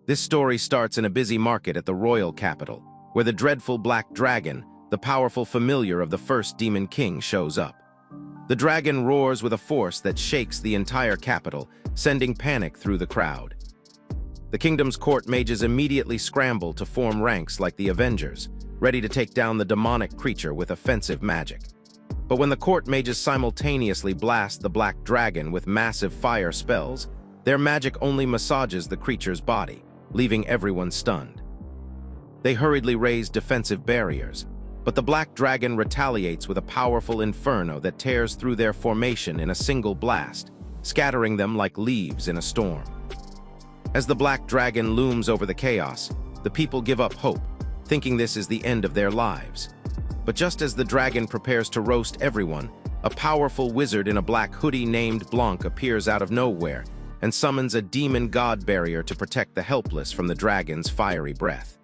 This story starts in a busy market at the royal capital, where the dreadful Black Dragon, the powerful familiar of the first Demon King, shows up. The dragon roars with a force that shakes the entire capital, sending panic through the crowd. The kingdom's court mages immediately scramble to form ranks like the Avengers, ready to take down the demonic creature with offensive magic. But when the court mages simultaneously blast the Black Dragon with massive fire spells, their magic only massages the creature's body, leaving everyone stunned. They hurriedly raise defensive barriers, but the Black Dragon retaliates with a powerful inferno that tears through their formation in a single blast, scattering them like leaves in a storm. As the Black Dragon looms over the chaos, the people give up hope, thinking this is the end of their lives. But just as the dragon prepares to roast everyone, a powerful wizard in a black hoodie named Blanc appears out of nowhere and summons a demon god barrier to protect the helpless from the dragon's fiery breath.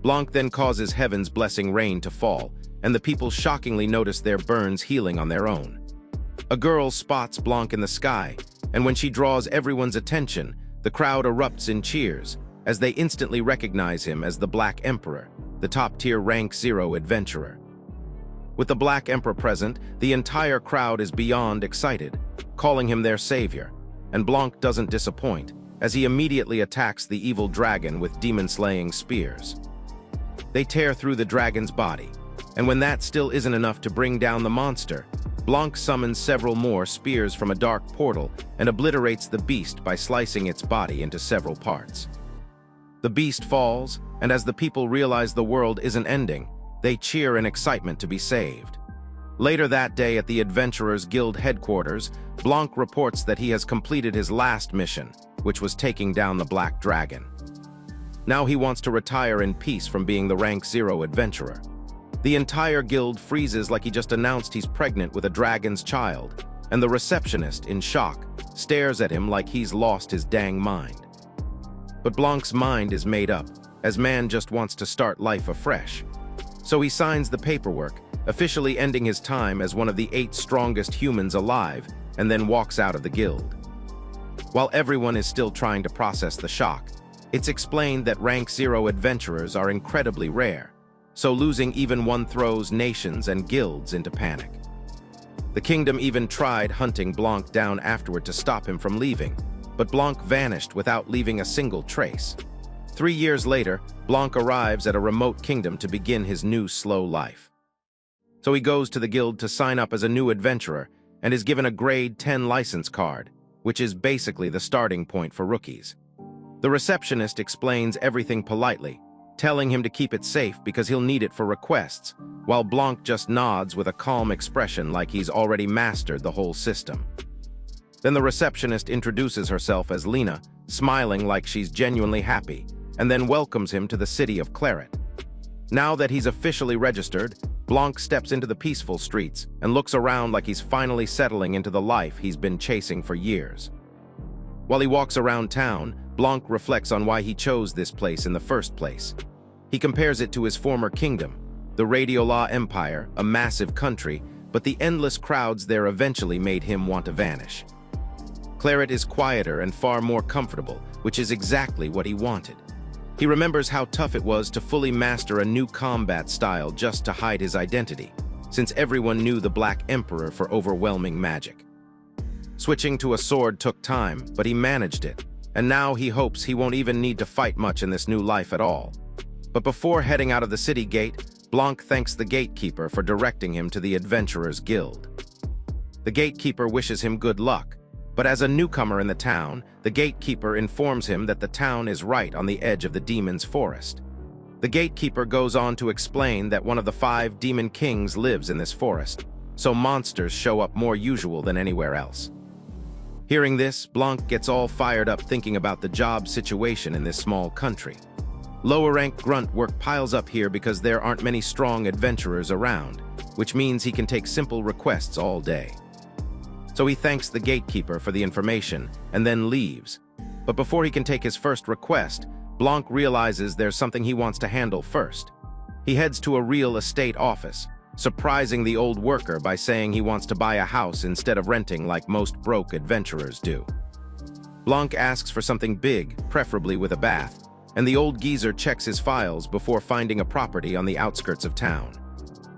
Blanc then causes heaven's blessing rain to fall, and the people shockingly notice their burns healing on their own. A girl spots Blanc in the sky, and when she draws everyone's attention, the crowd erupts in cheers, as they instantly recognize him as the Black Emperor, the top-tier Rank 0 adventurer. With the Black Emperor present, the entire crowd is beyond excited, calling him their savior, and Blanc doesn't disappoint, as he immediately attacks the evil dragon with demon-slaying spears. They tear through the dragon's body, and when that still isn't enough to bring down the monster, Blanc summons several more spears from a dark portal and obliterates the beast by slicing its body into several parts. The beast falls, and as the people realize the world isn't ending, they cheer in excitement to be saved. Later that day at the Adventurers Guild headquarters, Blanc reports that he has completed his last mission, which was taking down the Black Dragon. Now he wants to retire in peace from being the Rank 0 adventurer. The entire guild freezes like he just announced he's pregnant with a dragon's child, and the receptionist, in shock, stares at him like he's lost his dang mind. But Blanc's mind is made up, as man just wants to start life afresh. So he signs the paperwork, officially ending his time as one of the 8 strongest humans alive, and then walks out of the guild. While everyone is still trying to process the shock, it's explained that Rank 0 adventurers are incredibly rare, so losing even one throws nations and guilds into panic. The kingdom even tried hunting Blanc down afterward to stop him from leaving, but Blanc vanished without leaving a single trace. 3 years later, Blanc arrives at a remote kingdom to begin his new slow life. So he goes to the guild to sign up as a new adventurer and is given a grade 10 license card, which is basically the starting point for rookies. The receptionist explains everything politely, telling him to keep it safe because he'll need it for requests, while Blanc just nods with a calm expression like he's already mastered the whole system. Then the receptionist introduces herself as Lena, smiling like she's genuinely happy, and then welcomes him to the city of Claret. Now that he's officially registered, Blanc steps into the peaceful streets and looks around like he's finally settling into the life he's been chasing for years. While he walks around town, Blanc reflects on why he chose this place in the first place. He compares it to his former kingdom, the Radiola Empire, a massive country, but the endless crowds there eventually made him want to vanish. Claret is quieter and far more comfortable, which is exactly what he wanted. He remembers how tough it was to fully master a new combat style just to hide his identity, since everyone knew the Black Emperor for overwhelming magic. Switching to a sword took time, but he managed it, and now he hopes he won't even need to fight much in this new life at all. But before heading out of the city gate, Blanc thanks the gatekeeper for directing him to the Adventurers Guild. The gatekeeper wishes him good luck, but as a newcomer in the town, the gatekeeper informs him that the town is right on the edge of the demon's forest. The gatekeeper goes on to explain that one of the 5 demon kings lives in this forest, so monsters show up more usual than anywhere else. Hearing this, Blanc gets all fired up thinking about the job situation in this small country. Lower-rank grunt work piles up here because there aren't many strong adventurers around, which means he can take simple requests all day. So he thanks the gatekeeper for the information and then leaves. But before he can take his first request, Blanc realizes there's something he wants to handle first. He heads to a real estate office, surprising the old worker by saying he wants to buy a house instead of renting like most broke adventurers do. Blanc asks for something big, preferably with a bath, and the old geezer checks his files before finding a property on the outskirts of town.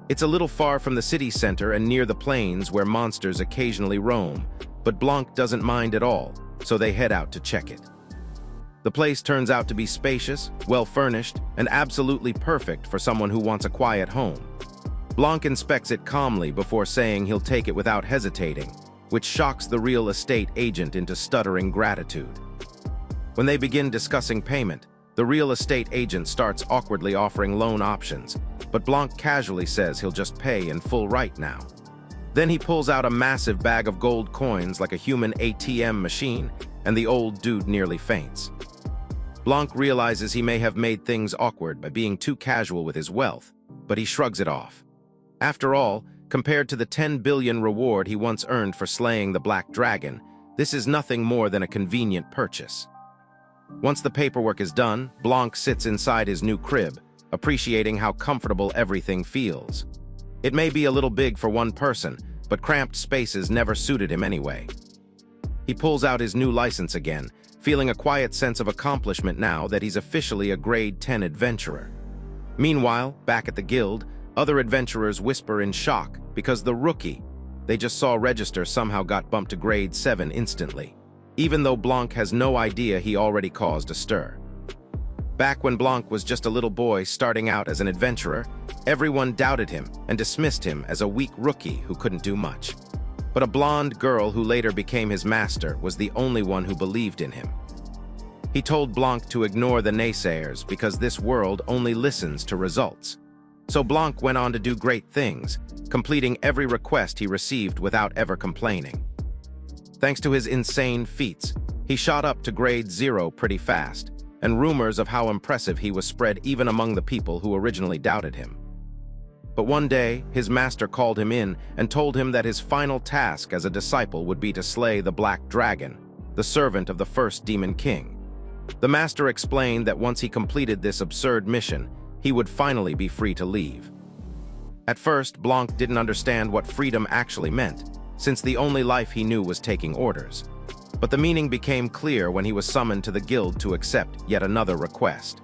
It's a little far from the city center and near the plains where monsters occasionally roam, but Blanc doesn't mind at all, so they head out to check it. The place turns out to be spacious, well-furnished, and absolutely perfect for someone who wants a quiet home. Blanc inspects it calmly before saying he'll take it without hesitating, which shocks the real estate agent into stuttering gratitude. When they begin discussing payment, the real estate agent starts awkwardly offering loan options, but Blanc casually says he'll just pay in full right now. Then he pulls out a massive bag of gold coins like a human ATM machine, and the old dude nearly faints. Blanc realizes he may have made things awkward by being too casual with his wealth, but he shrugs it off. After all, compared to the 10 billion reward he once earned for slaying the Black Dragon, this is nothing more than a convenient purchase. Once the paperwork is done, Blanc sits inside his new crib, appreciating how comfortable everything feels. It may be a little big for one person, but cramped spaces never suited him anyway. He pulls out his new license again, feeling a quiet sense of accomplishment now that he's officially a grade 10 adventurer. Meanwhile, back at the guild, other adventurers whisper in shock because the rookie they just saw register somehow got bumped to grade 7 instantly, even though Blanc has no idea he already caused a stir. Back when Blanc was just a little boy starting out as an adventurer, everyone doubted him and dismissed him as a weak rookie who couldn't do much. But a blonde girl who later became his master was the only one who believed in him. He told Blanc to ignore the naysayers because this world only listens to results. So Blanc went on to do great things, completing every request he received without ever complaining. Thanks to his insane feats, he shot up to grade 0 pretty fast, and rumors of how impressive he was spread even among the people who originally doubted him. But one day, his master called him in and told him that his final task as a disciple would be to slay the Black Dragon, the servant of the first Demon King. The master explained that once he completed this absurd mission, he would finally be free to leave. At first, Blanc didn't understand what freedom actually meant, since the only life he knew was taking orders. But the meaning became clear when he was summoned to the guild to accept yet another request.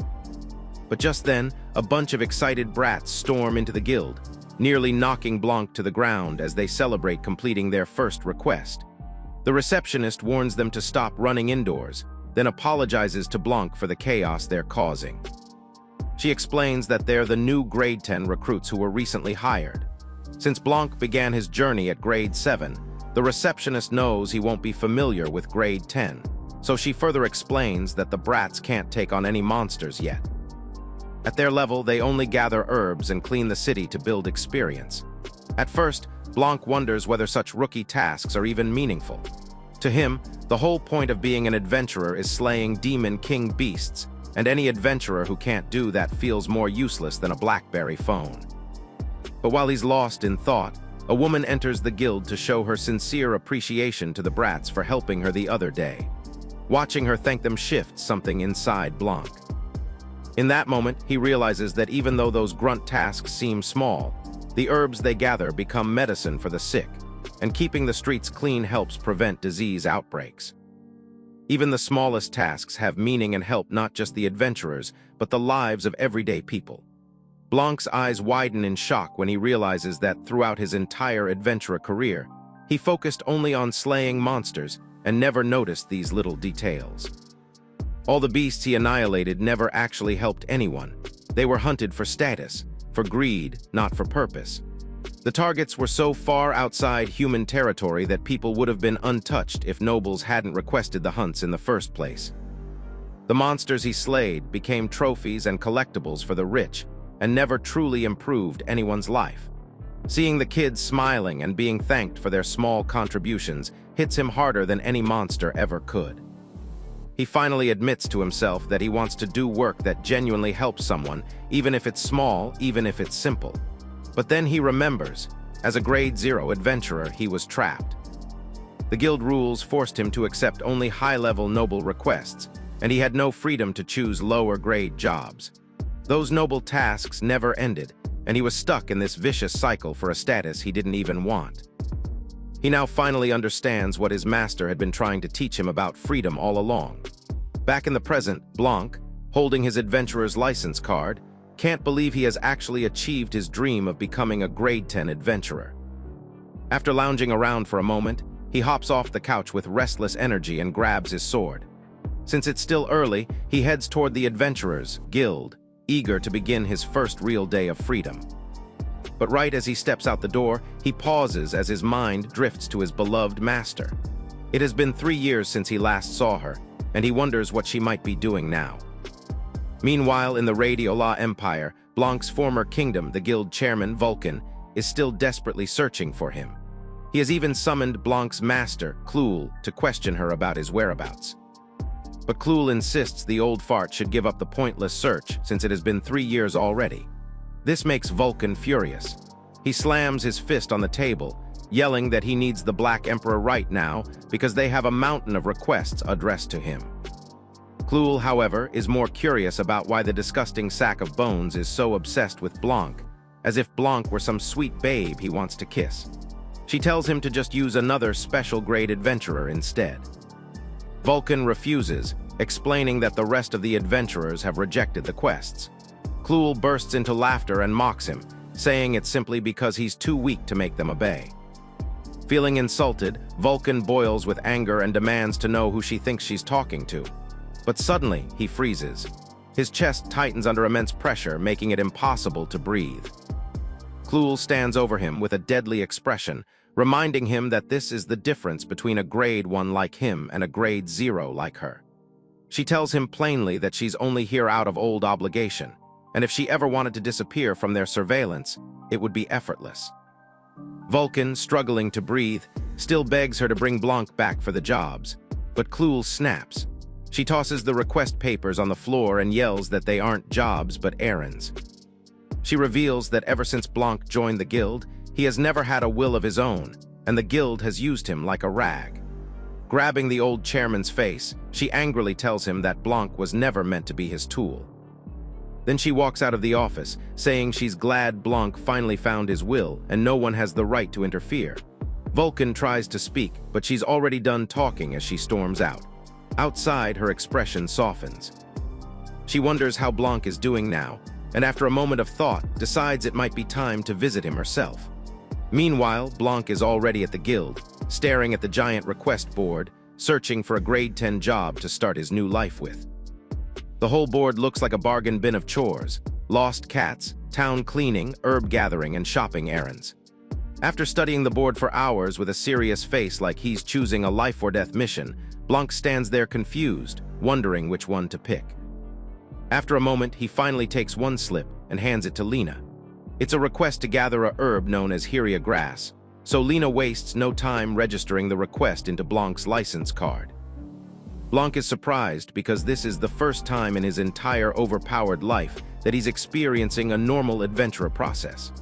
But just then, a bunch of excited brats storm into the guild, nearly knocking Blanc to the ground as they celebrate completing their first request. The receptionist warns them to stop running indoors, then apologizes to Blanc for the chaos they're causing. She explains that they're the new grade 10 recruits who were recently hired. Since Blanc began his journey at grade 7, the receptionist knows he won't be familiar with grade 10, so she further explains that the brats can't take on any monsters yet. At their level, they only gather herbs and clean the city to build experience. At first, Blanc wonders whether such rookie tasks are even meaningful. To him, the whole point of being an adventurer is slaying Demon King beasts, and any adventurer who can't do that feels more useless than a BlackBerry phone. But while he's lost in thought, a woman enters the guild to show her sincere appreciation to the brats for helping her the other day. Watching her thank them shifts something inside Blanc. In that moment, he realizes that even though those grunt tasks seem small, the herbs they gather become medicine for the sick, and keeping the streets clean helps prevent disease outbreaks. Even the smallest tasks have meaning and help not just the adventurers, but the lives of everyday people. Blanc's eyes widen in shock when he realizes that throughout his entire adventurer career, he focused only on slaying monsters and never noticed these little details. All the beasts he annihilated never actually helped anyone. They were hunted for status, for greed, not for purpose. The targets were so far outside human territory that people would have been untouched if nobles hadn't requested the hunts in the first place. The monsters he slayed became trophies and collectibles for the rich, and never truly improved anyone's life. Seeing the kids smiling and being thanked for their small contributions hits him harder than any monster ever could. He finally admits to himself that he wants to do work that genuinely helps someone, even if it's small, even if it's simple. But then he remembers, as a grade 0 adventurer, he was trapped. The guild rules forced him to accept only high-level noble requests, and he had no freedom to choose lower-grade jobs. Those noble tasks never ended, and he was stuck in this vicious cycle for a status he didn't even want. He now finally understands what his master had been trying to teach him about freedom all along. Back in the present, Blanc, holding his adventurer's license card, can't believe he has actually achieved his dream of becoming a grade 10 adventurer. After lounging around for a moment, he hops off the couch with restless energy and grabs his sword. Since it's still early, he heads toward the Adventurers Guild, eager to begin his first real day of freedom. But right as he steps out the door, he pauses as his mind drifts to his beloved master. It has been 3 years since he last saw her, and he wonders what she might be doing now. Meanwhile, in the Radiola Empire, Blanc's former kingdom, the guild chairman, Vulcan, is still desperately searching for him. He has even summoned Blanc's master, Cluel, to question her about his whereabouts. But Cluel insists the old fart should give up the pointless search since it has been 3 years already. This makes Vulcan furious. He slams his fist on the table, yelling that he needs the Black Emperor right now because they have a mountain of requests addressed to him. Cluel, however, is more curious about why the disgusting sack of bones is so obsessed with Blanc, as if Blanc were some sweet babe he wants to kiss. She tells him to just use another special grade adventurer instead. Vulcan refuses, explaining that the rest of the adventurers have rejected the quests. Cluel bursts into laughter and mocks him, saying it's simply because he's too weak to make them obey. Feeling insulted, Vulcan boils with anger and demands to know who she thinks she's talking to. But suddenly, he freezes. His chest tightens under immense pressure, making it impossible to breathe. Cluel stands over him with a deadly expression, reminding him that this is the difference between a grade 1 like him and a grade 0 like her. She tells him plainly that she's only here out of old obligation, and if she ever wanted to disappear from their surveillance, it would be effortless. Vulcan, struggling to breathe, still begs her to bring Blanc back for the jobs, but Cluel snaps. She tosses the request papers on the floor and yells that they aren't jobs but errands. She reveals that ever since Blanc joined the guild, he has never had a will of his own, and the guild has used him like a rag. Grabbing the old chairman's face, she angrily tells him that Blanc was never meant to be his tool. Then she walks out of the office, saying she's glad Blanc finally found his will and no one has the right to interfere. Vulcan tries to speak, but she's already done talking as she storms out. Outside, her expression softens. She wonders how Blanc is doing now, and after a moment of thought, decides it might be time to visit him herself. Meanwhile, Blanc is already at the guild, staring at the giant request board, searching for a grade 10 job to start his new life with. The whole board looks like a bargain bin of chores: lost cats, town cleaning, herb gathering, and shopping errands. After studying the board for hours with a serious face like he's choosing a life-or-death mission, Blanc stands there confused, wondering which one to pick. After a moment, he finally takes one slip and hands it to Lena. It's a request to gather a herb known as Heria grass, so Lena wastes no time registering the request into Blanc's license card. Blanc is surprised because this is the first time in his entire overpowered life that he's experiencing a normal adventurer process.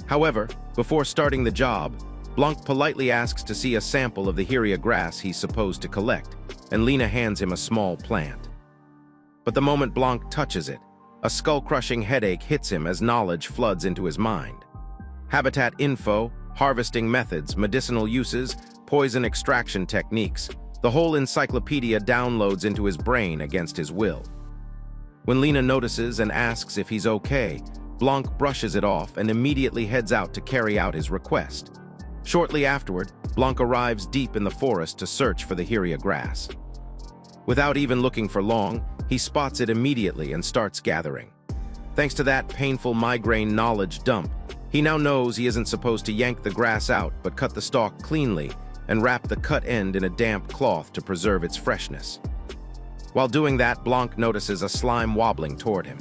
However, before starting the job, Blanc politely asks to see a sample of the Heria grass he's supposed to collect, and Lena hands him a small plant. But the moment Blanc touches it, a skull-crushing headache hits him as knowledge floods into his mind. Habitat info, harvesting methods, medicinal uses, poison extraction techniques, the whole encyclopedia downloads into his brain against his will. When Lena notices and asks if he's okay, Blanc brushes it off and immediately heads out to carry out his request. Shortly afterward, Blanc arrives deep in the forest to search for the Heria grass. Without even looking for long, he spots it immediately and starts gathering. Thanks to that painful migraine knowledge dump, he now knows he isn't supposed to yank the grass out but cut the stalk cleanly and wrap the cut end in a damp cloth to preserve its freshness. While doing that, Blanc notices a slime wobbling toward him.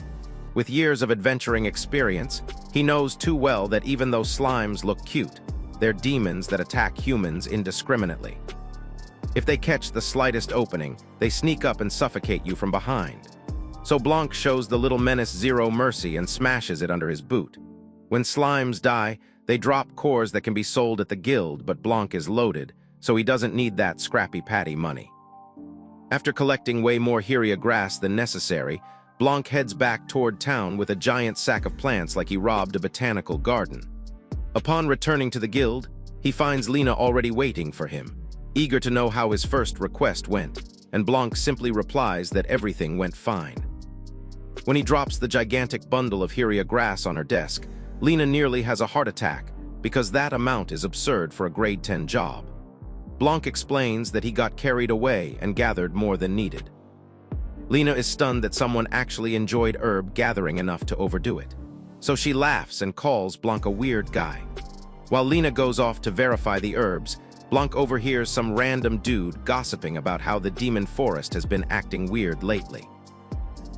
With years of adventuring experience, he knows too well that even though slimes look cute, they're demons that attack humans indiscriminately. If they catch the slightest opening, they sneak up and suffocate you from behind. So Blanc shows the little menace zero mercy and smashes it under his boot. When slimes die, they drop cores that can be sold at the guild, but Blanc is loaded, so he doesn't need that scrappy patty money. After collecting way more Heria grass than necessary, Blanc heads back toward town with a giant sack of plants like he robbed a botanical garden. Upon returning to the guild, He finds Lena already waiting for him, eager to know how his first request went, and Blanc simply replies that everything went fine. When he drops the gigantic bundle of Hyria grass on her desk, Lena nearly has a heart attack because that amount is absurd for a grade 10 job. Blanc explains that he got carried away and gathered more than needed. Lena is stunned that someone actually enjoyed herb gathering enough to overdo it, so she laughs and calls Blanc a weird guy. While Lena goes off to verify the herbs, Blanc overhears some random dude gossiping about how the demon forest has been acting weird lately.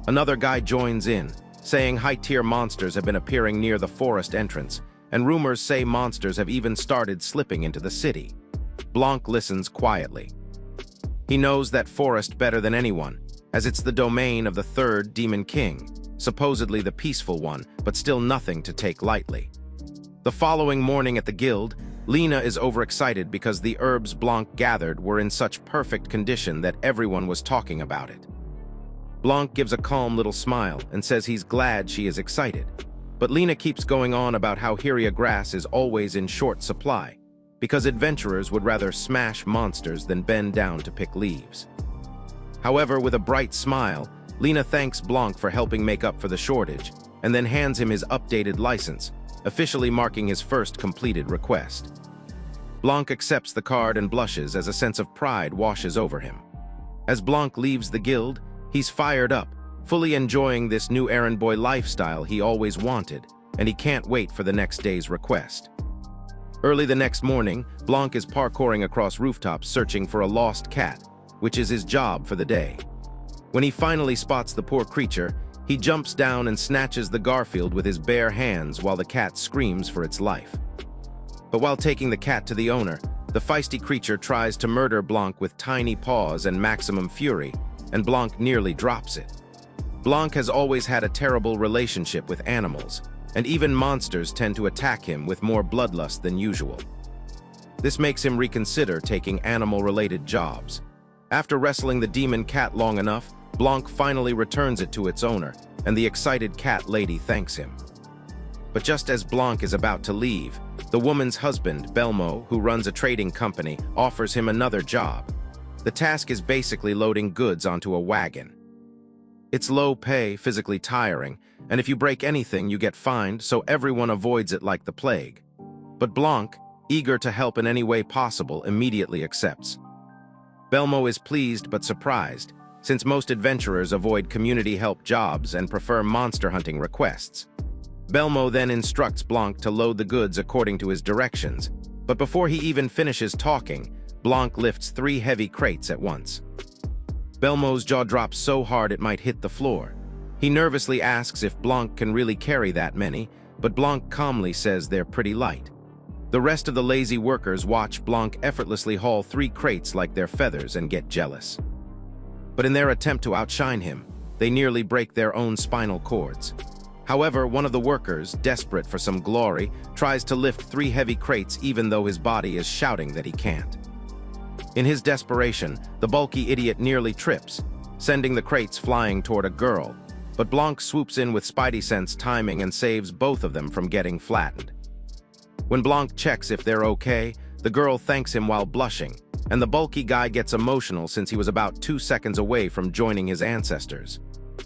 Another guy joins in, saying high-tier monsters have been appearing near the forest entrance, and rumors say monsters have even started slipping into the city. Blanc listens quietly. He knows that forest better than anyone, as it's the domain of the third Demon King, supposedly the peaceful one, but still nothing to take lightly. The following morning at the guild, Lena is overexcited because the herbs Blanc gathered were in such perfect condition that everyone was talking about it. Blanc gives a calm little smile and says he's glad she is excited. But Lena keeps going on about how Hyria grass is always in short supply, because adventurers would rather smash monsters than bend down to pick leaves. However, with a bright smile, Lena thanks Blanc for helping make up for the shortage, and then hands him his updated license, officially marking his first completed request. Blanc accepts the card and blushes as a sense of pride washes over him. As Blanc leaves the guild, he's fired up, fully enjoying this new errand boy lifestyle he always wanted, and he can't wait for the next day's request. Early the next morning, Blanc is parkouring across rooftops searching for a lost cat, which is his job for the day. When he finally spots the poor creature, he jumps down and snatches the Garfield with his bare hands while the cat screams for its life. But while taking the cat to the owner, the feisty creature tries to murder Blanc with tiny paws and maximum fury, and Blanc nearly drops it. Blanc has always had a terrible relationship with animals, and even monsters tend to attack him with more bloodlust than usual. This makes him reconsider taking animal-related jobs. After wrestling the demon cat long enough, Blanc finally returns it to its owner, and the excited cat lady thanks him. But just as Blanc is about to leave, the woman's husband, Belmo, who runs a trading company, offers him another job. The task is basically loading goods onto a wagon. It's low pay, physically tiring, and if you break anything, you get fined, so everyone avoids it like the plague. But Blanc, eager to help in any way possible, immediately accepts. Belmo is pleased but surprised, since most adventurers avoid community help jobs and prefer monster hunting requests. Belmo then instructs Blanc to load the goods according to his directions, but before he even finishes talking, Blanc lifts 3 heavy crates at once. Belmo's jaw drops so hard it might hit the floor. He nervously asks if Blanc can really carry that many, but Blanc calmly says they're pretty light. The rest of the lazy workers watch Blanc effortlessly haul 3 crates like they're feathers and get jealous. But in their attempt to outshine him, they nearly break their own spinal cords. However, one of the workers, desperate for some glory, tries to lift 3 heavy crates even though his body is shouting that he can't. In his desperation, the bulky idiot nearly trips, sending the crates flying toward a girl, but Blanc swoops in with Spidey sense timing and saves both of them from getting flattened. When Blanc checks if they're okay, the girl thanks him while blushing, and the bulky guy gets emotional since he was about 2 seconds away from joining his ancestors.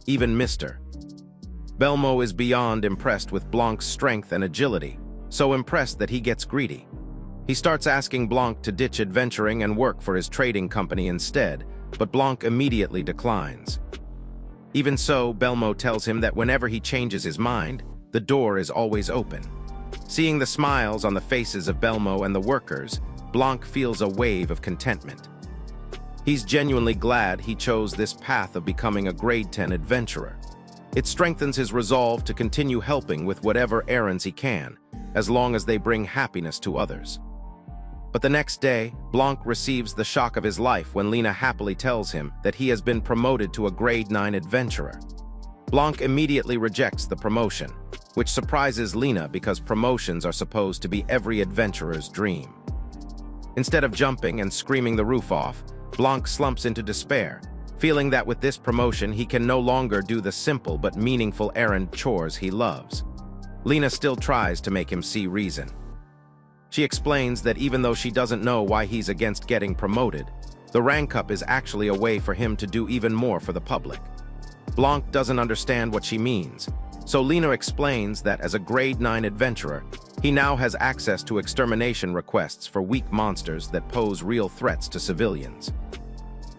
Even Mr. Belmo is beyond impressed with Blanc's strength and agility, so impressed that he gets greedy. He starts asking Blanc to ditch adventuring and work for his trading company instead, but Blanc immediately declines. Even so, Belmo tells him that whenever he changes his mind, the door is always open. Seeing the smiles on the faces of Belmo and the workers, Blanc feels a wave of contentment. He's genuinely glad he chose this path of becoming a grade 10 adventurer. It strengthens his resolve to continue helping with whatever errands he can, as long as they bring happiness to others. But the next day, Blanc receives the shock of his life when Lena happily tells him that he has been promoted to a grade 9 adventurer. Blanc immediately rejects the promotion, which surprises Lena because promotions are supposed to be every adventurer's dream. Instead of jumping and screaming the roof off, Blanc slumps into despair, feeling that with this promotion he can no longer do the simple but meaningful errand chores he loves. Lena still tries to make him see reason. She explains that even though she doesn't know why he's against getting promoted, the rank up is actually a way for him to do even more for the public. Blanc doesn't understand what she means, so Lena explains that as a grade 9 adventurer, he now has access to extermination requests for weak monsters that pose real threats to civilians.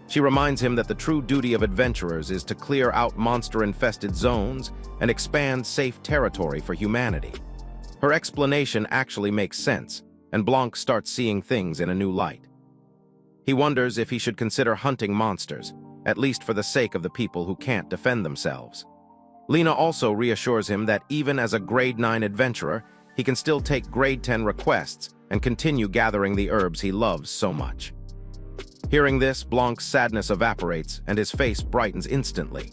She reminds him that the true duty of adventurers is to clear out monster-infested zones and expand safe territory for humanity. Her explanation actually makes sense, and Blanc starts seeing things in a new light. He wonders if he should consider hunting monsters, at least for the sake of the people who can't defend themselves. Lena also reassures him that even as a grade 9 adventurer, he can still take grade 10 requests and continue gathering the herbs he loves so much. Hearing this, Blanc's sadness evaporates and his face brightens instantly.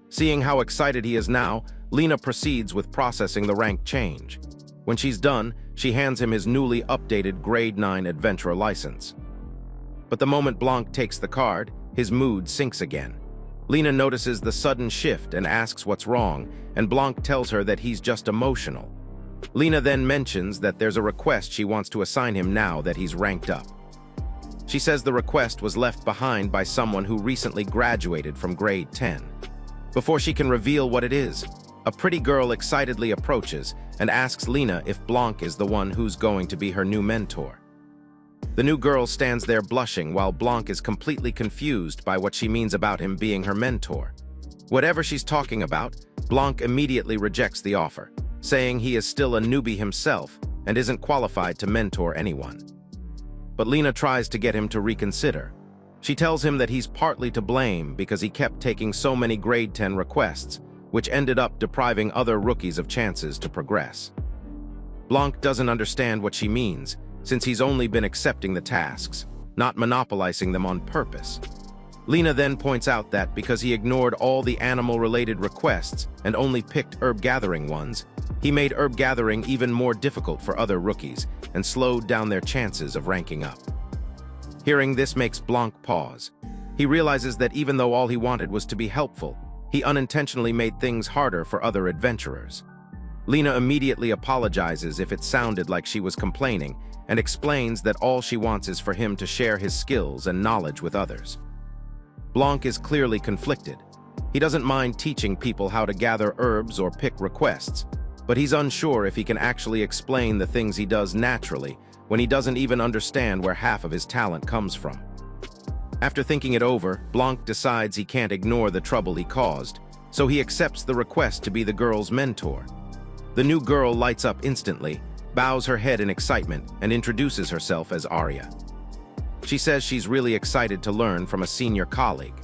Seeing how excited he is now, Lena proceeds with processing the rank change. When she's done, she hands him his newly updated grade 9 adventurer license. But the moment Blanc takes the card, his mood sinks again. Lena notices the sudden shift and asks what's wrong, and Blanc tells her that he's just emotional. Lena then mentions that there's a request she wants to assign him now that he's ranked up. She says the request was left behind by someone who recently graduated from grade 10. Before she can reveal what it is, a pretty girl excitedly approaches and asks Lena if Blanc is the one who's going to be her new mentor. The new girl stands there blushing while Blanc is completely confused by what she means about him being her mentor. Whatever she's talking about, Blanc immediately rejects the offer, saying he is still a newbie himself and isn't qualified to mentor anyone. But Lena tries to get him to reconsider. She tells him that he's partly to blame because he kept taking so many grade 10 requests, which ended up depriving other rookies of chances to progress. Blanc doesn't understand what she means, since he's only been accepting the tasks, not monopolizing them on purpose. Lena then points out that because he ignored all the animal-related requests and only picked herb-gathering ones, he made herb-gathering even more difficult for other rookies and slowed down their chances of ranking up. Hearing this makes Blanc pause. He realizes that even though all he wanted was to be helpful, he unintentionally made things harder for other adventurers. Lena immediately apologizes if it sounded like she was complaining and explains that all she wants is for him to share his skills and knowledge with others. Blanc is clearly conflicted. He doesn't mind teaching people how to gather herbs or pick requests, but he's unsure if he can actually explain the things he does naturally when he doesn't even understand where half of his talent comes from. After thinking it over, Blanc decides he can't ignore the trouble he caused, so he accepts the request to be the girl's mentor. The new girl lights up instantly, bows her head in excitement, and introduces herself as Arya. She says she's really excited to learn from a senior colleague.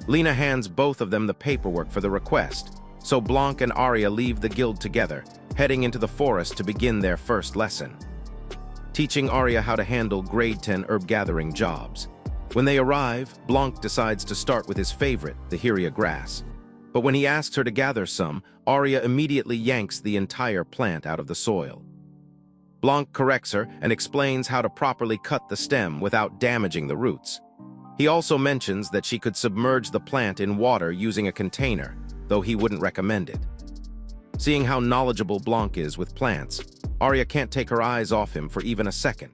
Lena hands both of them the paperwork for the request, so Blanc and Arya leave the guild together, heading into the forest to begin their first lesson. Teaching Arya how to handle grade 10 herb-gathering jobs. When they arrive, Blanc decides to start with his favorite, the Heria grass. But when he asks her to gather some, Arya immediately yanks the entire plant out of the soil. Blanc corrects her and explains how to properly cut the stem without damaging the roots. He also mentions that she could submerge the plant in water using a container, though he wouldn't recommend it. Seeing how knowledgeable Blanc is with plants, Arya can't take her eyes off him for even a second.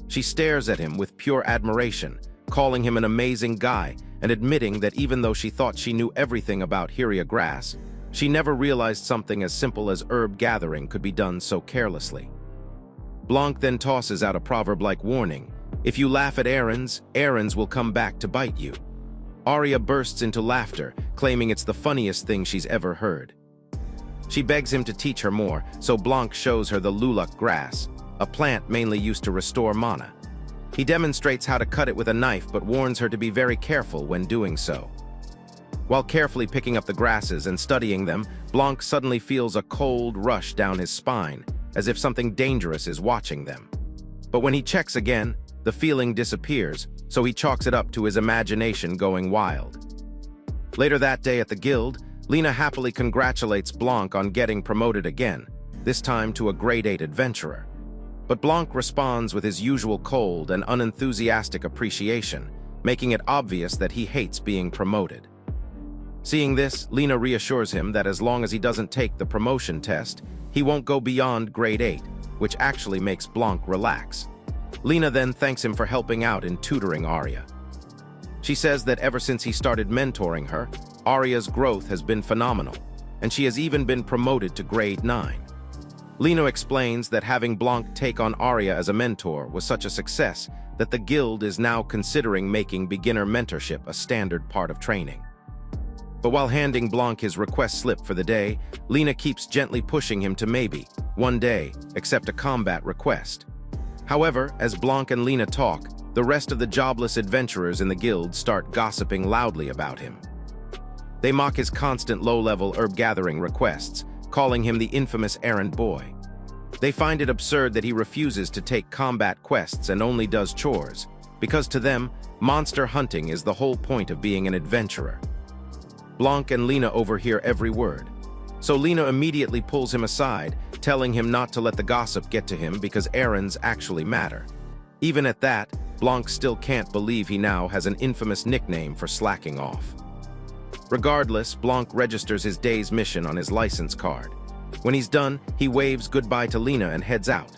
She stares at him with pure admiration, calling him an amazing guy and admitting that even though she thought she knew everything about Heria grass, she never realized something as simple as herb gathering could be done so carelessly. Blanc then tosses out a proverb-like warning: if you laugh at errands, errands will come back to bite you. Arya bursts into laughter, claiming it's the funniest thing she's ever heard. She begs him to teach her more, so Blanc shows her the Lulak grass, a plant mainly used to restore mana. He demonstrates how to cut it with a knife but warns her to be very careful when doing so. While carefully picking up the grasses and studying them, Blanc suddenly feels a cold rush down his spine, as if something dangerous is watching them. But when he checks again, the feeling disappears, so he chalks it up to his imagination going wild. Later that day at the guild, Lena happily congratulates Blanc on getting promoted again, this time to a grade 8 adventurer. But Blanc responds with his usual cold and unenthusiastic appreciation, making it obvious that he hates being promoted. Seeing this, Lena reassures him that as long as he doesn't take the promotion test, he won't go beyond grade 8, which actually makes Blanc relax. Lena then thanks him for helping out in tutoring Arya. She says that ever since he started mentoring her, Arya's growth has been phenomenal, and she has even been promoted to grade 9. Lena explains that having Blanc take on Arya as a mentor was such a success that the guild is now considering making beginner mentorship a standard part of training. But while handing Blanc his request slip for the day, Lena keeps gently pushing him to maybe, one day, accept a combat request. However, as Blanc and Lena talk, the rest of the jobless adventurers in the guild start gossiping loudly about him. They mock his constant low-level herb-gathering requests, calling him the infamous errand boy. They find it absurd that he refuses to take combat quests and only does chores, because to them, monster hunting is the whole point of being an adventurer. Blanc and Lena overhear every word, so Lena immediately pulls him aside, telling him not to let the gossip get to him because errands actually matter. Even at that, Blanc still can't believe he now has an infamous nickname for slacking off. Regardless, Blanc registers his day's mission on his license card. When he's done, he waves goodbye to Lena and heads out.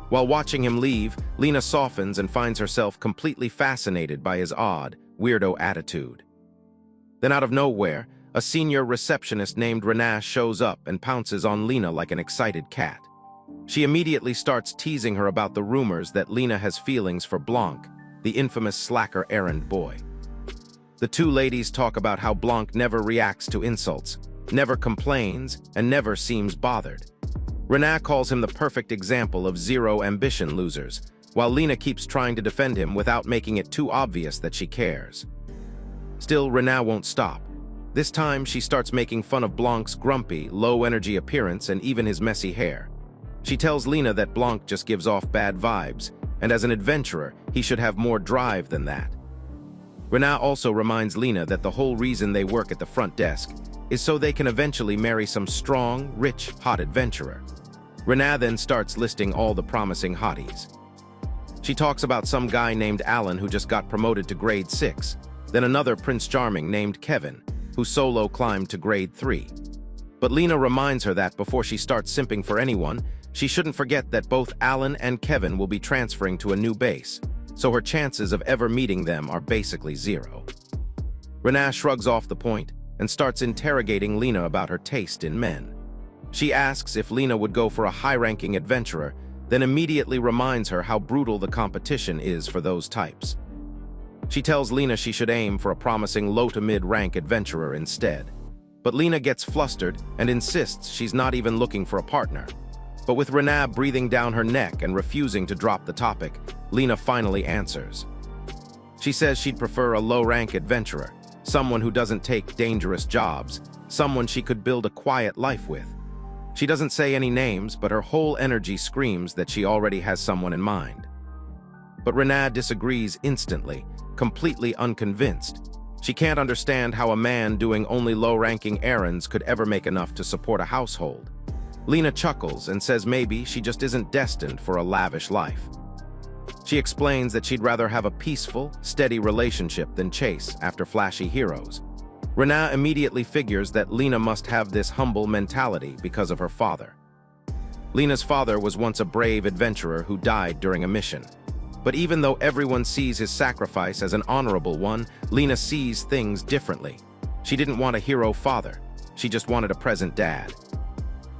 While watching him leave, Lena softens and finds herself completely fascinated by his odd, weirdo attitude. Then out of nowhere, a senior receptionist named Renaa shows up and pounces on Lena like an excited cat. She immediately starts teasing her about the rumors that Lena has feelings for Blanc, the infamous slacker errand boy. The two ladies talk about how Blanc never reacts to insults, never complains, and never seems bothered. Renaa calls him the perfect example of zero ambition losers, while Lena keeps trying to defend him without making it too obvious that she cares. Still, Renaa won't stop. This time, she starts making fun of Blanc's grumpy, low-energy appearance and even his messy hair. She tells Lena that Blanc just gives off bad vibes, and as an adventurer, he should have more drive than that. Renaa also reminds Lena that the whole reason they work at the front desk is so they can eventually marry some strong, rich, hot adventurer. Renaa then starts listing all the promising hotties. She talks about some guy named Alan who just got promoted to grade 6, then another Prince Charming named Kevin, who solo climbed to grade 3. But Lena reminds her that before she starts simping for anyone, she shouldn't forget that both Alan and Kevin will be transferring to a new base, so her chances of ever meeting them are basically zero. Renaa shrugs off the point and starts interrogating Lena about her taste in men. She asks if Lena would go for a high-ranking adventurer, then immediately reminds her how brutal the competition is for those types. She tells Lena she should aim for a promising low-to-mid-rank adventurer instead. But Lena gets flustered and insists she's not even looking for a partner. But with Renaa breathing down her neck and refusing to drop the topic, Lena finally answers. She says she'd prefer a low-rank adventurer, someone who doesn't take dangerous jobs, someone she could build a quiet life with. She doesn't say any names, but her whole energy screams that she already has someone in mind. But Renaa disagrees instantly, completely unconvinced. She can't understand how a man doing only low-ranking errands could ever make enough to support a household. Lena chuckles and says maybe she just isn't destined for a lavish life. She explains that she'd rather have a peaceful, steady relationship than chase after flashy heroes. Renaa immediately figures that Lena must have this humble mentality because of her father. Lena's father was once a brave adventurer who died during a mission. But even though everyone sees his sacrifice as an honorable one, Lena sees things differently. She didn't want a hero father. She just wanted a present dad.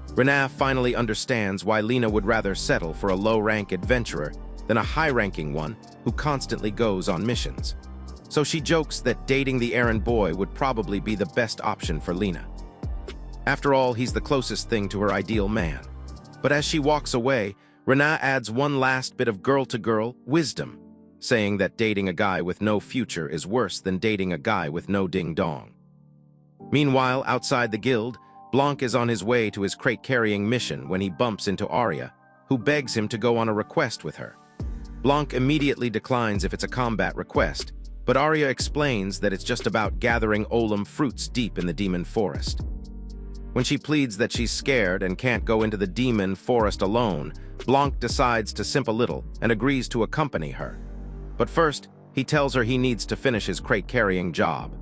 Renaa finally understands why Lena would rather settle for a low-rank adventurer than a high-ranking one who constantly goes on missions. So she jokes that dating the errand boy would probably be the best option for Lena. After all, he's the closest thing to her ideal man. But as she walks away, Renaa adds one last bit of girl-to-girl wisdom, saying that dating a guy with no future is worse than dating a guy with no ding-dong. Meanwhile, outside the guild, Blanc is on his way to his crate-carrying mission when he bumps into Arya, who begs him to go on a request with her. Blanc immediately declines if it's a combat request, but Arya explains that it's just about gathering Olim fruits deep in the demon forest. When she pleads that she's scared and can't go into the demon forest alone, Blanc decides to simp a little and agrees to accompany her. But first, he tells her he needs to finish his crate-carrying job.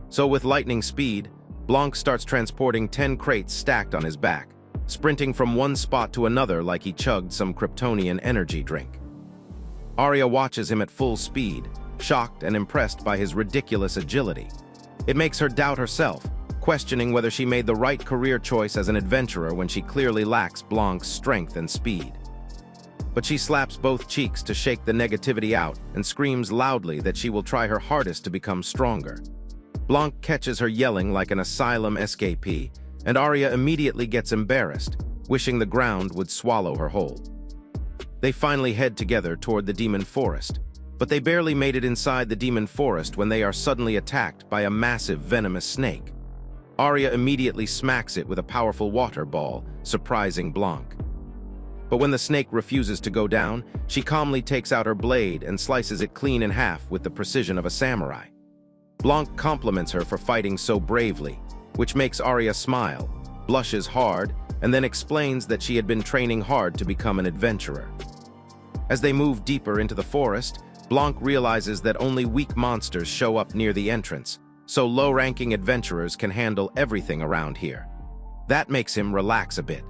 So with lightning speed, Blanc starts transporting 10 crates stacked on his back, sprinting from one spot to another like he chugged some Kryptonian energy drink. Arya watches him at full speed, shocked and impressed by his ridiculous agility. It makes her doubt herself, questioning whether she made the right career choice as an adventurer when she clearly lacks Blanc's strength and speed. But she slaps both cheeks to shake the negativity out and screams loudly that she will try her hardest to become stronger. Blanc catches her yelling like an asylum escapee, and Arya immediately gets embarrassed, wishing the ground would swallow her whole. They finally head together toward the demon forest, but they barely made it inside the demon forest when they are suddenly attacked by a massive venomous snake. Arya immediately smacks it with a powerful water ball, surprising Blanc. But when the snake refuses to go down, she calmly takes out her blade and slices it clean in half with the precision of a samurai. Blanc compliments her for fighting so bravely, which makes Arya smile, blushes hard, and then explains that she had been training hard to become an adventurer. As they move deeper into the forest, Blanc realizes that only weak monsters show up near the entrance, so low-ranking adventurers can handle everything around here. That makes him relax a bit.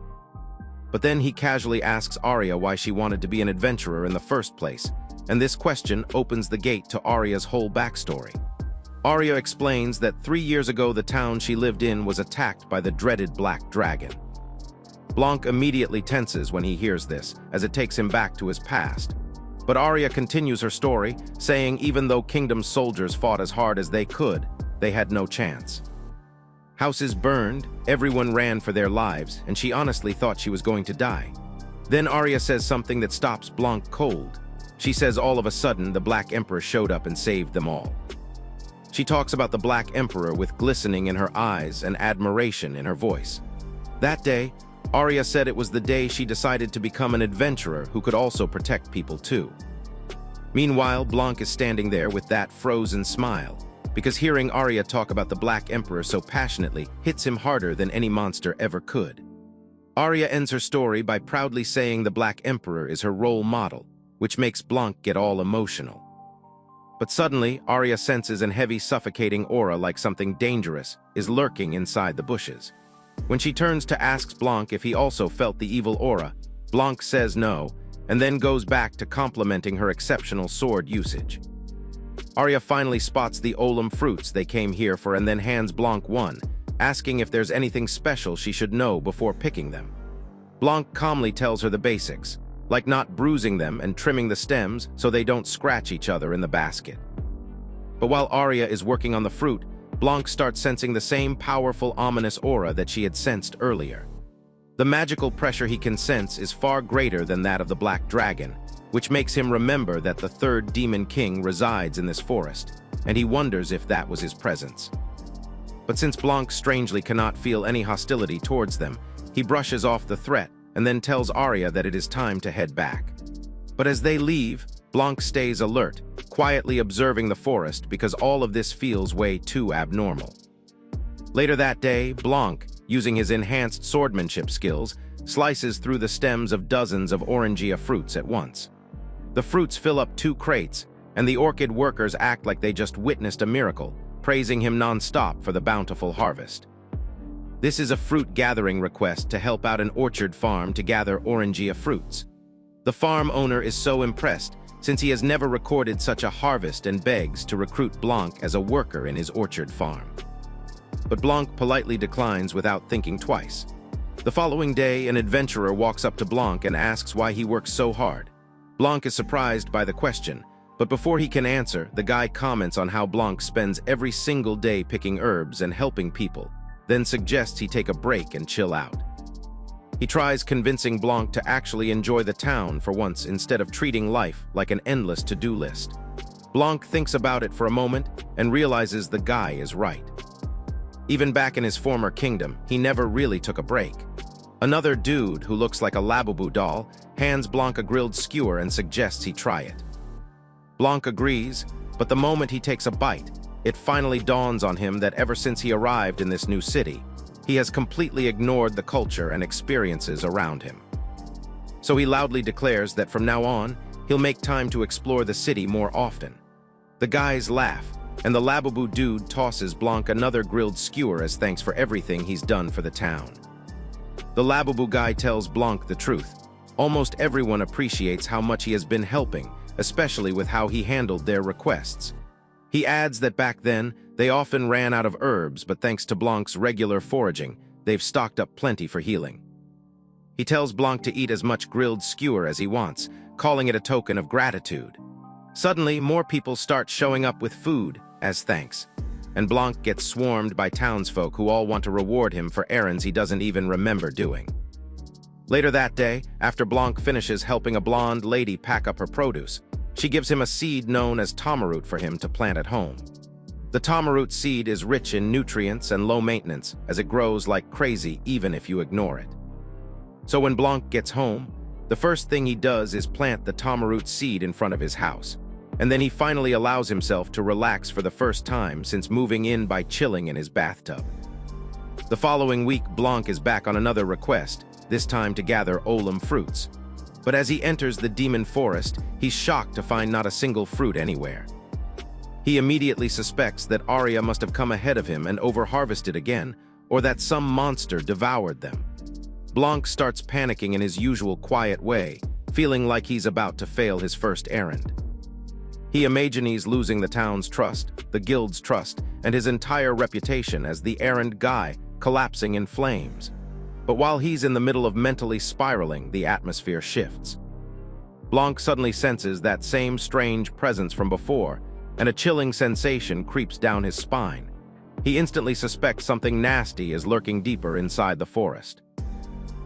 But then he casually asks Arya why she wanted to be an adventurer in the first place, and this question opens the gate to Arya's whole backstory. Arya explains that 3 years ago the town she lived in was attacked by the dreaded Black Dragon. Blanc immediately tenses when he hears this, as it takes him back to his past. But Arya continues her story, saying even though Kingdom's soldiers fought as hard as they could, they had no chance. Houses burned, everyone ran for their lives, and she honestly thought she was going to die. Then Arya says something that stops Blanc cold. She says all of a sudden the Black Emperor showed up and saved them all. She talks about the Black Emperor with glistening in her eyes and admiration in her voice. That day, Arya said it was the day she decided to become an adventurer who could also protect people too. Meanwhile, Blanc is standing there with that frozen smile, because hearing Arya talk about the Black Emperor so passionately hits him harder than any monster ever could. Arya ends her story by proudly saying the Black Emperor is her role model, which makes Blanc get all emotional. But suddenly, Arya senses an heavy, suffocating aura like something dangerous is lurking inside the bushes. When she turns to ask Blanc if he also felt the evil aura, Blanc says no, and then goes back to complimenting her exceptional sword usage. Arya finally spots the Olim fruits they came here for and then hands Blanc one, asking if there's anything special she should know before picking them. Blanc calmly tells her the basics, like not bruising them and trimming the stems so they don't scratch each other in the basket. But while Arya is working on the fruit, Blanc starts sensing the same powerful, ominous aura that she had sensed earlier. The magical pressure he can sense is far greater than that of the Black Dragon, which makes him remember that the third Demon King resides in this forest, and he wonders if that was his presence. But since Blanc strangely cannot feel any hostility towards them, he brushes off the threat and then tells Arya that it is time to head back. But as they leave, Blanc stays alert, quietly observing the forest because all of this feels way too abnormal. Later that day, Blanc, using his enhanced swordsmanship skills, slices through the stems of dozens of Orangia fruits at once. The fruits fill up 2 crates, and the orchid workers act like they just witnessed a miracle, praising him non-stop for the bountiful harvest. This is a fruit gathering request to help out an orchard farm to gather Orangia fruits. The farm owner is so impressed since he has never recorded such a harvest and begs to recruit Blanc as a worker in his orchard farm. But Blanc politely declines without thinking twice. The following day, an adventurer walks up to Blanc and asks why he works so hard. Blanc is surprised by the question, but before he can answer, the guy comments on how Blanc spends every single day picking herbs and helping people, then suggests he take a break and chill out. He tries convincing Blanc to actually enjoy the town for once instead of treating life like an endless to-do list. Blanc thinks about it for a moment and realizes the guy is right. Even back in his former kingdom, he never really took a break. Another dude who looks like a Labubu doll hands Blanc a grilled skewer and suggests he try it. Blanc agrees, but the moment he takes a bite, it finally dawns on him that ever since he arrived in this new city, he has completely ignored the culture and experiences around him. So he loudly declares that from now on, he'll make time to explore the city more often. The guys laugh, and the Labubu dude tosses Blanc another grilled skewer as thanks for everything he's done for the town. The Labubu guy tells Blanc the truth. Almost everyone appreciates how much he has been helping, especially with how he handled their requests. He adds that back then, they often ran out of herbs, but thanks to Blanc's regular foraging, they've stocked up plenty for healing. He tells Blanc to eat as much grilled skewer as he wants, calling it a token of gratitude. Suddenly, more people start showing up with food as thanks, and Blanc gets swarmed by townsfolk who all want to reward him for errands he doesn't even remember doing. Later that day, after Blanc finishes helping a blonde lady pack up her produce, she gives him a seed known as tamaroot for him to plant at home. The tamaroot seed is rich in nutrients and low maintenance, as it grows like crazy even if you ignore it. So when Blanc gets home, the first thing he does is plant the tamaroot seed in front of his house, and then he finally allows himself to relax for the first time since moving in by chilling in his bathtub. The following week, Blanc is back on another request, this time to gather Olam fruits. But as he enters the demon forest, he's shocked to find not a single fruit anywhere. He immediately suspects that Arya must have come ahead of him and over-harvested again, or that some monster devoured them. Blanc starts panicking in his usual quiet way, feeling like he's about to fail his first errand. He imagines losing the town's trust, the guild's trust, and his entire reputation as the errand guy collapsing in flames. But while he's in the middle of mentally spiraling, the atmosphere shifts. Blanc suddenly senses that same strange presence from before, and a chilling sensation creeps down his spine. He instantly suspects something nasty is lurking deeper inside the forest.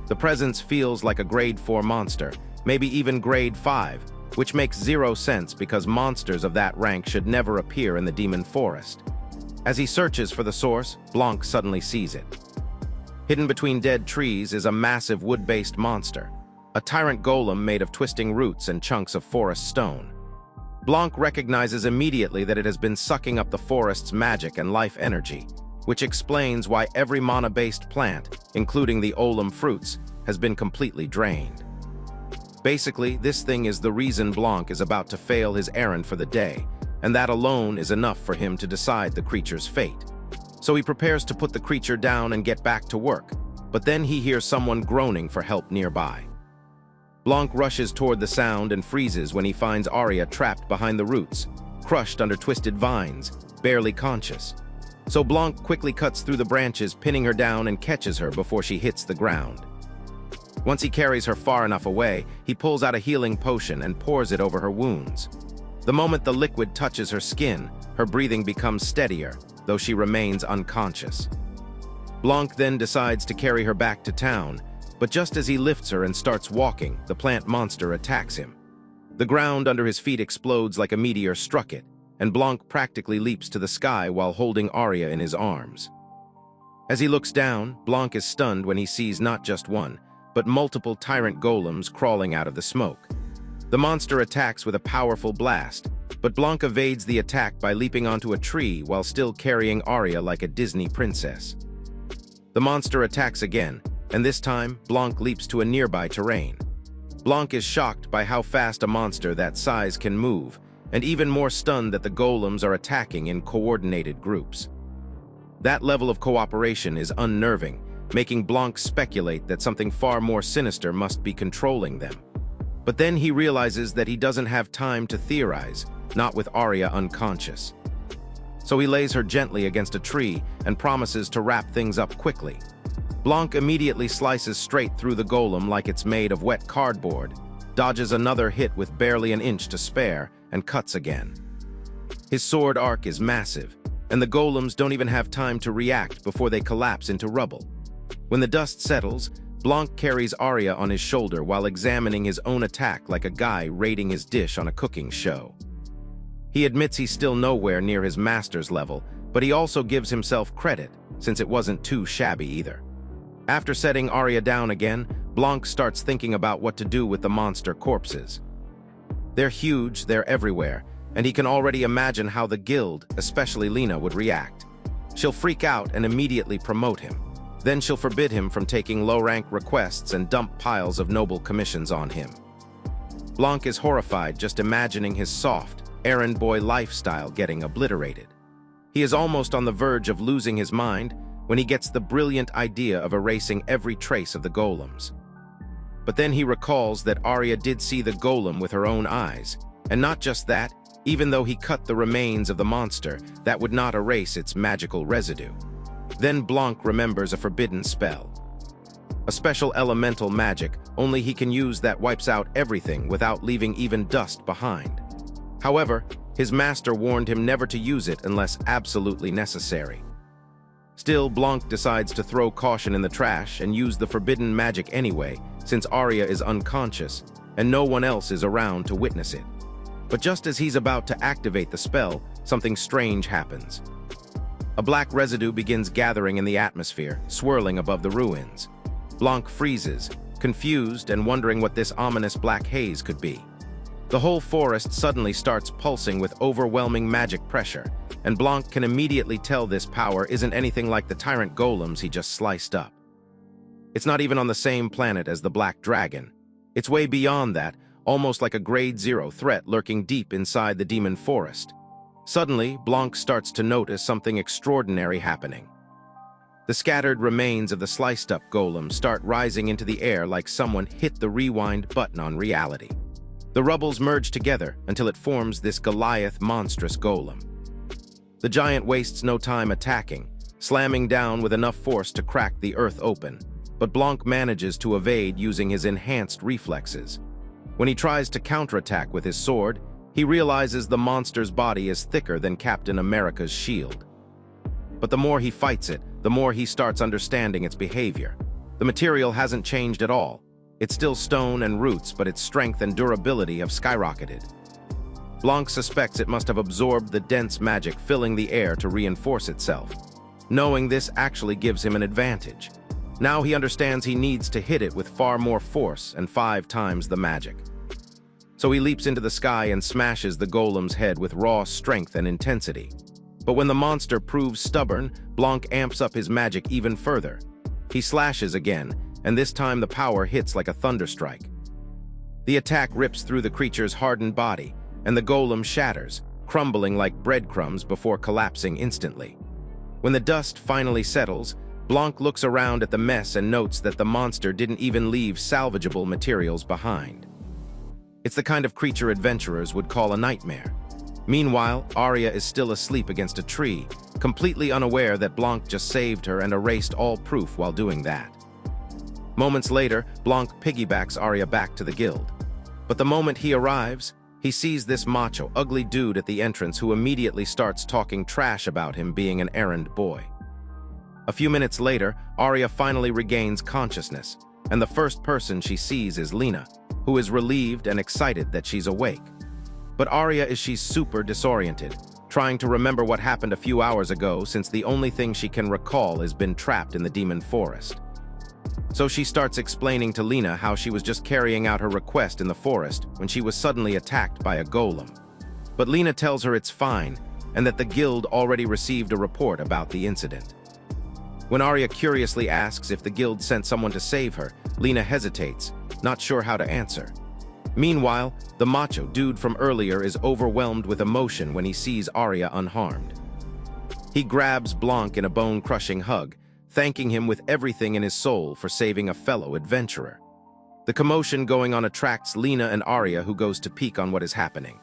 The presence feels like a grade 4 monster, maybe even grade 5, which makes zero sense because monsters of that rank should never appear in the demon forest. As he searches for the source, Blanc suddenly sees it. Hidden between dead trees is a massive wood-based monster, a tyrant golem made of twisting roots and chunks of forest stone. Blanc recognizes immediately that it has been sucking up the forest's magic and life energy, which explains why every mana-based plant, including the Olam fruits, has been completely drained. Basically, this thing is the reason Blanc is about to fail his errand for the day, and that alone is enough for him to decide the creature's fate. So he prepares to put the creature down and get back to work, but then he hears someone groaning for help nearby. Blanc rushes toward the sound and freezes when he finds Arya trapped behind the roots, crushed under twisted vines, barely conscious. So Blanc quickly cuts through the branches, pinning her down and catches her before she hits the ground. Once he carries her far enough away, he pulls out a healing potion and pours it over her wounds. The moment the liquid touches her skin, her breathing becomes steadier, though she remains unconscious. Blanc then decides to carry her back to town, but just as he lifts her and starts walking, the plant monster attacks him. The ground under his feet explodes like a meteor struck it, and Blanc practically leaps to the sky while holding Arya in his arms. As he looks down, Blanc is stunned when he sees not just one, but multiple tyrant golems crawling out of the smoke. The monster attacks with a powerful blast, but Blanc evades the attack by leaping onto a tree while still carrying Arya like a Disney princess. The monster attacks again, and this time, Blanc leaps to a nearby terrain. Blanc is shocked by how fast a monster that size can move, and even more stunned that the golems are attacking in coordinated groups. That level of cooperation is unnerving, making Blanc speculate that something far more sinister must be controlling them. But then he realizes that he doesn't have time to theorize, not with Arya unconscious. So he lays her gently against a tree and promises to wrap things up quickly. Blanc immediately slices straight through the golem like it's made of wet cardboard, dodges another hit with barely an inch to spare, and cuts again. His sword arc is massive, and the golems don't even have time to react before they collapse into rubble. When the dust settles, Blanc carries Arya on his shoulder while examining his own attack like a guy rating his dish on a cooking show. He admits he's still nowhere near his master's level, but he also gives himself credit, since it wasn't too shabby either. After setting Arya down again, Blanc starts thinking about what to do with the monster corpses. They're huge, they're everywhere, and he can already imagine how the guild, especially Lena, would react. She'll freak out and immediately promote him. Then she'll forbid him from taking low-rank requests and dump piles of noble commissions on him. Blanc is horrified just imagining his soft, errand boy lifestyle getting obliterated. He is almost on the verge of losing his mind, when he gets the brilliant idea of erasing every trace of the golems. But then he recalls that Arya did see the golem with her own eyes, and not just that, even though he cut the remains of the monster, that would not erase its magical residue. Then Blanc remembers a forbidden spell. A special elemental magic, only he can use, that wipes out everything without leaving even dust behind. However, his master warned him never to use it unless absolutely necessary. Still, Blanc decides to throw caution in the trash and use the forbidden magic anyway, since Arya is unconscious and no one else is around to witness it. But just as he's about to activate the spell, something strange happens. A black residue begins gathering in the atmosphere, swirling above the ruins. Blanc freezes, confused and wondering what this ominous black haze could be. The whole forest suddenly starts pulsing with overwhelming magic pressure, and Blanc can immediately tell this power isn't anything like the tyrant golems he just sliced up. It's not even on the same planet as the Black Dragon. It's way beyond that, almost like a Grade 0 threat lurking deep inside the demon forest. Suddenly, Blanc starts to notice something extraordinary happening. The scattered remains of the sliced-up golem start rising into the air like someone hit the rewind button on reality. The rubbles merge together until it forms this Goliath monstrous golem. The giant wastes no time attacking, slamming down with enough force to crack the earth open, but Blanc manages to evade using his enhanced reflexes. When he tries to counterattack with his sword, he realizes the monster's body is thicker than Captain America's shield. But the more he fights it, the more he starts understanding its behavior. The material hasn't changed at all. It's still stone and roots, but its strength and durability have skyrocketed. Blanc suspects it must have absorbed the dense magic filling the air to reinforce itself. Knowing this actually gives him an advantage. Now he understands he needs to hit it with far more force and 5 times the magic. So he leaps into the sky and smashes the golem's head with raw strength and intensity. But when the monster proves stubborn, Blanc amps up his magic even further. He slashes again, and this time the power hits like a thunderstrike. The attack rips through the creature's hardened body, and the golem shatters, crumbling like breadcrumbs before collapsing instantly. When the dust finally settles, Blanc looks around at the mess and notes that the monster didn't even leave salvageable materials behind. It's the kind of creature adventurers would call a nightmare. Meanwhile, Arya is still asleep against a tree, completely unaware that Blanc just saved her and erased all proof while doing that. Moments later, Blanc piggybacks Arya back to the guild. But the moment he arrives, he sees this macho, ugly dude at the entrance who immediately starts talking trash about him being an errand boy. A few minutes later, Arya finally regains consciousness, and the first person she sees is Lena, who is relieved and excited that she's awake. But Arya she's super disoriented, trying to remember what happened a few hours ago since the only thing she can recall has been trapped in the demon forest. So she starts explaining to Lena how she was just carrying out her request in the forest when she was suddenly attacked by a golem. But Lena tells her it's fine, and that the guild already received a report about the incident. When Arya curiously asks if the guild sent someone to save her, Lena hesitates, not sure how to answer. Meanwhile, the macho dude from earlier is overwhelmed with emotion when he sees Arya unharmed. He grabs Blanc in a bone-crushing hug, thanking him with everything in his soul for saving a fellow adventurer. The commotion going on attracts Lena and Arya, who goes to peek on what is happening.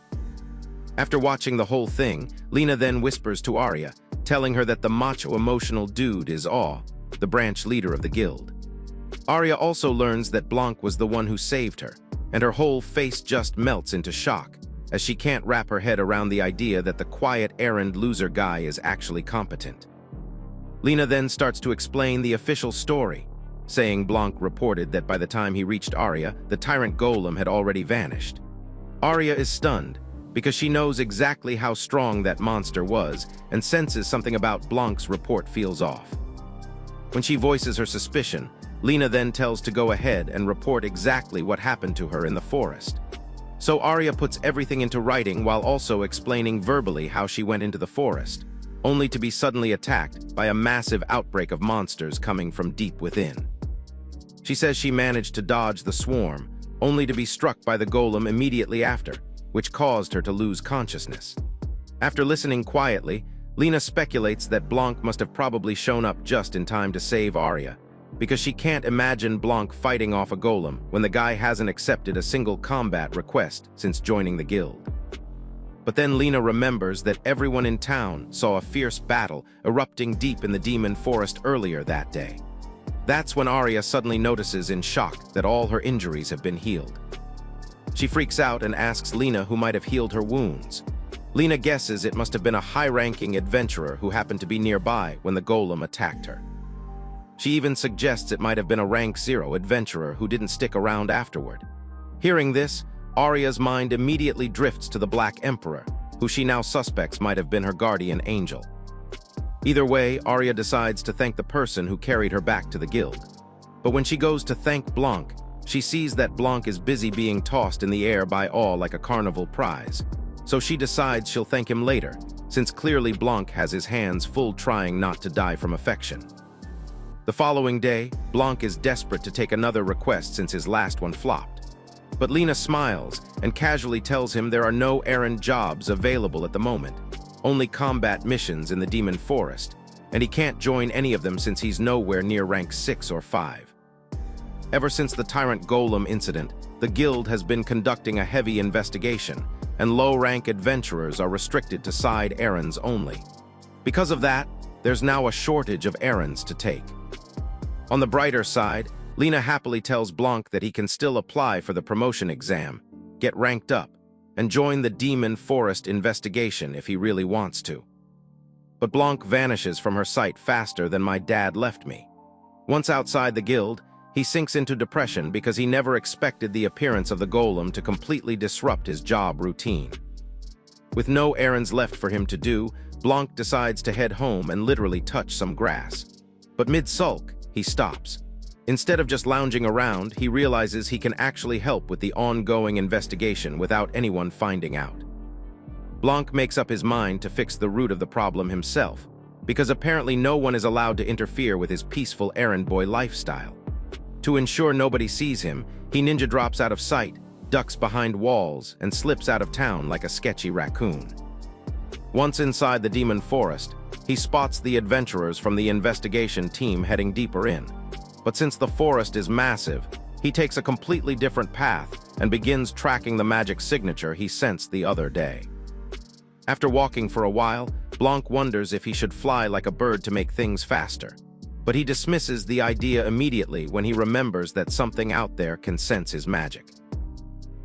After watching the whole thing, Lena then whispers to Arya, telling her that the macho emotional dude is Aw, the branch leader of the guild. Arya also learns that Blanc was the one who saved her, and her whole face just melts into shock, as she can't wrap her head around the idea that the quiet errand loser guy is actually competent. Lena then starts to explain the official story, saying Blanc reported that by the time he reached Arya, the tyrant golem had already vanished. Arya is stunned, because she knows exactly how strong that monster was and senses something about Blanc's report feels off. When she voices her suspicion, Lena then tells to go ahead and report exactly what happened to her in the forest. So Arya puts everything into writing while also explaining verbally how she went into the forest, only to be suddenly attacked by a massive outbreak of monsters coming from deep within. She says she managed to dodge the swarm, only to be struck by the golem immediately after, which caused her to lose consciousness. After listening quietly, Lena speculates that Blanc must have probably shown up just in time to save Arya, because she can't imagine Blanc fighting off a golem when the guy hasn't accepted a single combat request since joining the guild. But then Lena remembers that everyone in town saw a fierce battle erupting deep in the demon forest earlier that day. That's when Arya suddenly notices in shock that all her injuries have been healed. She freaks out and asks Lena who might have healed her wounds. Lena guesses it must have been a high-ranking adventurer who happened to be nearby when the golem attacked her. She even suggests it might have been a rank 0 adventurer who didn't stick around afterward. Hearing this, Arya's mind immediately drifts to the Black Emperor, who she now suspects might have been her guardian angel. Either way, Arya decides to thank the person who carried her back to the guild. But when she goes to thank Blanc, she sees that Blanc is busy being tossed in the air by all like a carnival prize. So she decides she'll thank him later, since clearly Blanc has his hands full trying not to die from affection. The following day, Blanc is desperate to take another request since his last one flopped. But Lena smiles and casually tells him there are no errand jobs available at the moment, only combat missions in the Demon Forest, and he can't join any of them since he's nowhere near rank 6 or 5. Ever since the Tyrant Golem incident, the guild has been conducting a heavy investigation, and low-rank adventurers are restricted to side errands only. Because of that, there's now a shortage of errands to take. On the brighter side, Lena happily tells Blanc that he can still apply for the promotion exam, get ranked up, and join the Demon Forest investigation if he really wants to. But Blanc vanishes from her sight faster than my dad left me. Once outside the guild, he sinks into depression because he never expected the appearance of the golem to completely disrupt his job routine. With no errands left for him to do, Blanc decides to head home and literally touch some grass. But mid-sulk, he stops. Instead of just lounging around, he realizes he can actually help with the ongoing investigation without anyone finding out. Blanc makes up his mind to fix the root of the problem himself, because apparently no one is allowed to interfere with his peaceful errand boy lifestyle. To ensure nobody sees him, he ninja drops out of sight, ducks behind walls, and slips out of town like a sketchy raccoon. Once inside the Demon Forest, he spots the adventurers from the investigation team heading deeper in. But since the forest is massive, he takes a completely different path and begins tracking the magic signature he sensed the other day. After walking for a while, Blanc wonders if he should fly like a bird to make things faster. But he dismisses the idea immediately when he remembers that something out there can sense his magic.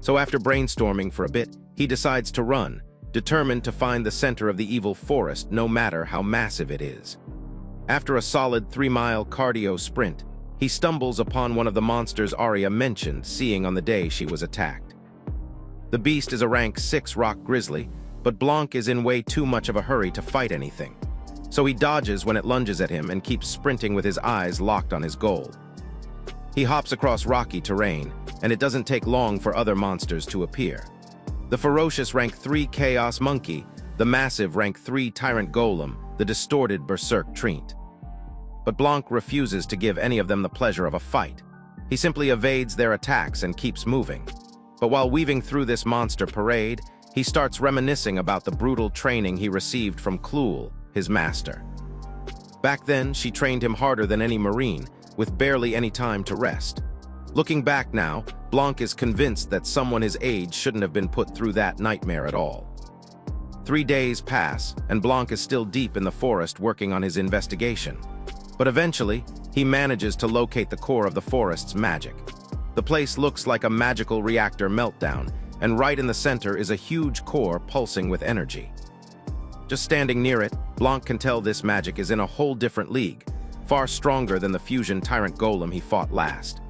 So after brainstorming for a bit, he decides to run, determined to find the center of the evil forest no matter how massive it is. After a solid 3-mile cardio sprint, he stumbles upon one of the monsters Arya mentioned seeing on the day she was attacked. The beast is a rank 6 rock grizzly, but Blanc is in way too much of a hurry to fight anything. So he dodges when it lunges at him and keeps sprinting with his eyes locked on his goal. He hops across rocky terrain, and it doesn't take long for other monsters to appear. The ferocious rank 3 Chaos Monkey, the massive rank 3 Tyrant Golem, the distorted Berserk Treant. But Blanc refuses to give any of them the pleasure of a fight. He simply evades their attacks and keeps moving. But while weaving through this monster parade, he starts reminiscing about the brutal training he received from Klul, his master. Back then, she trained him harder than any Marine, with barely any time to rest. Looking back now, Blanc is convinced that someone his age shouldn't have been put through that nightmare at all. 3 days pass, and Blanc is still deep in the forest working on his investigation. But eventually, he manages to locate the core of the forest's magic. The place looks like a magical reactor meltdown, and right in the center is a huge core pulsing with energy. Just standing near it, Blanc can tell this magic is in a whole different league, far stronger than the fusion Tyrant Golem he fought last.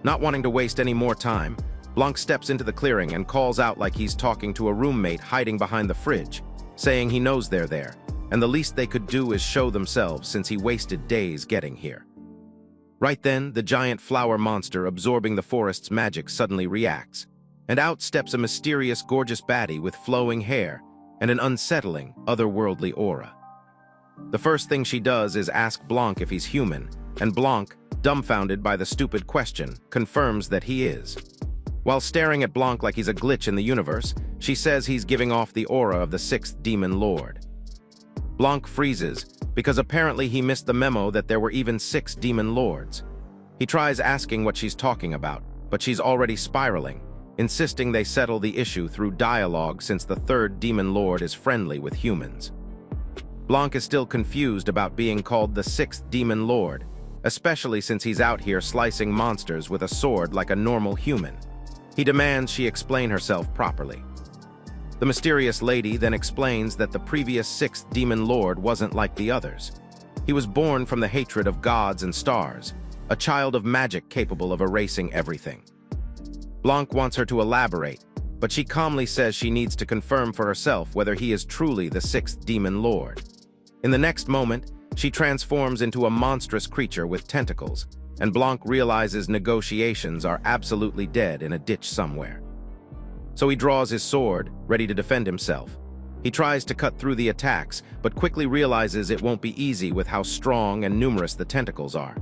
Not wanting to waste any more time, Blanc steps into the clearing and calls out like he's talking to a roommate hiding behind the fridge, saying he knows they're there, and the least they could do is show themselves since he wasted days getting here. Right then, the giant flower monster absorbing the forest's magic suddenly reacts, and out steps a mysterious, gorgeous baddie with flowing hair and an unsettling, otherworldly aura. The first thing she does is ask Blanc if he's human, and Blanc, dumbfounded by the stupid question, confirms that he is. While staring at Blanc like he's a glitch in the universe, she says he's giving off the aura of the 6th Demon Lord. Blanc freezes, because apparently he missed the memo that there were even 6 demon lords. He tries asking what she's talking about, but she's already spiraling, insisting they settle the issue through dialogue since the 3rd demon lord is friendly with humans. Blanc is still confused about being called the 6th demon lord, especially since he's out here slicing monsters with a sword like a normal human. He demands she explain herself properly. The mysterious lady then explains that the previous 6th demon lord wasn't like the others. He was born from the hatred of gods and stars, a child of magic capable of erasing everything. Blanc wants her to elaborate, but she calmly says she needs to confirm for herself whether he is truly the 6th demon lord. In the next moment, she transforms into a monstrous creature with tentacles, and Blanc realizes negotiations are absolutely dead in a ditch somewhere. So he draws his sword, ready to defend himself. He tries to cut through the attacks, but quickly realizes it won't be easy with how strong and numerous the tentacles are.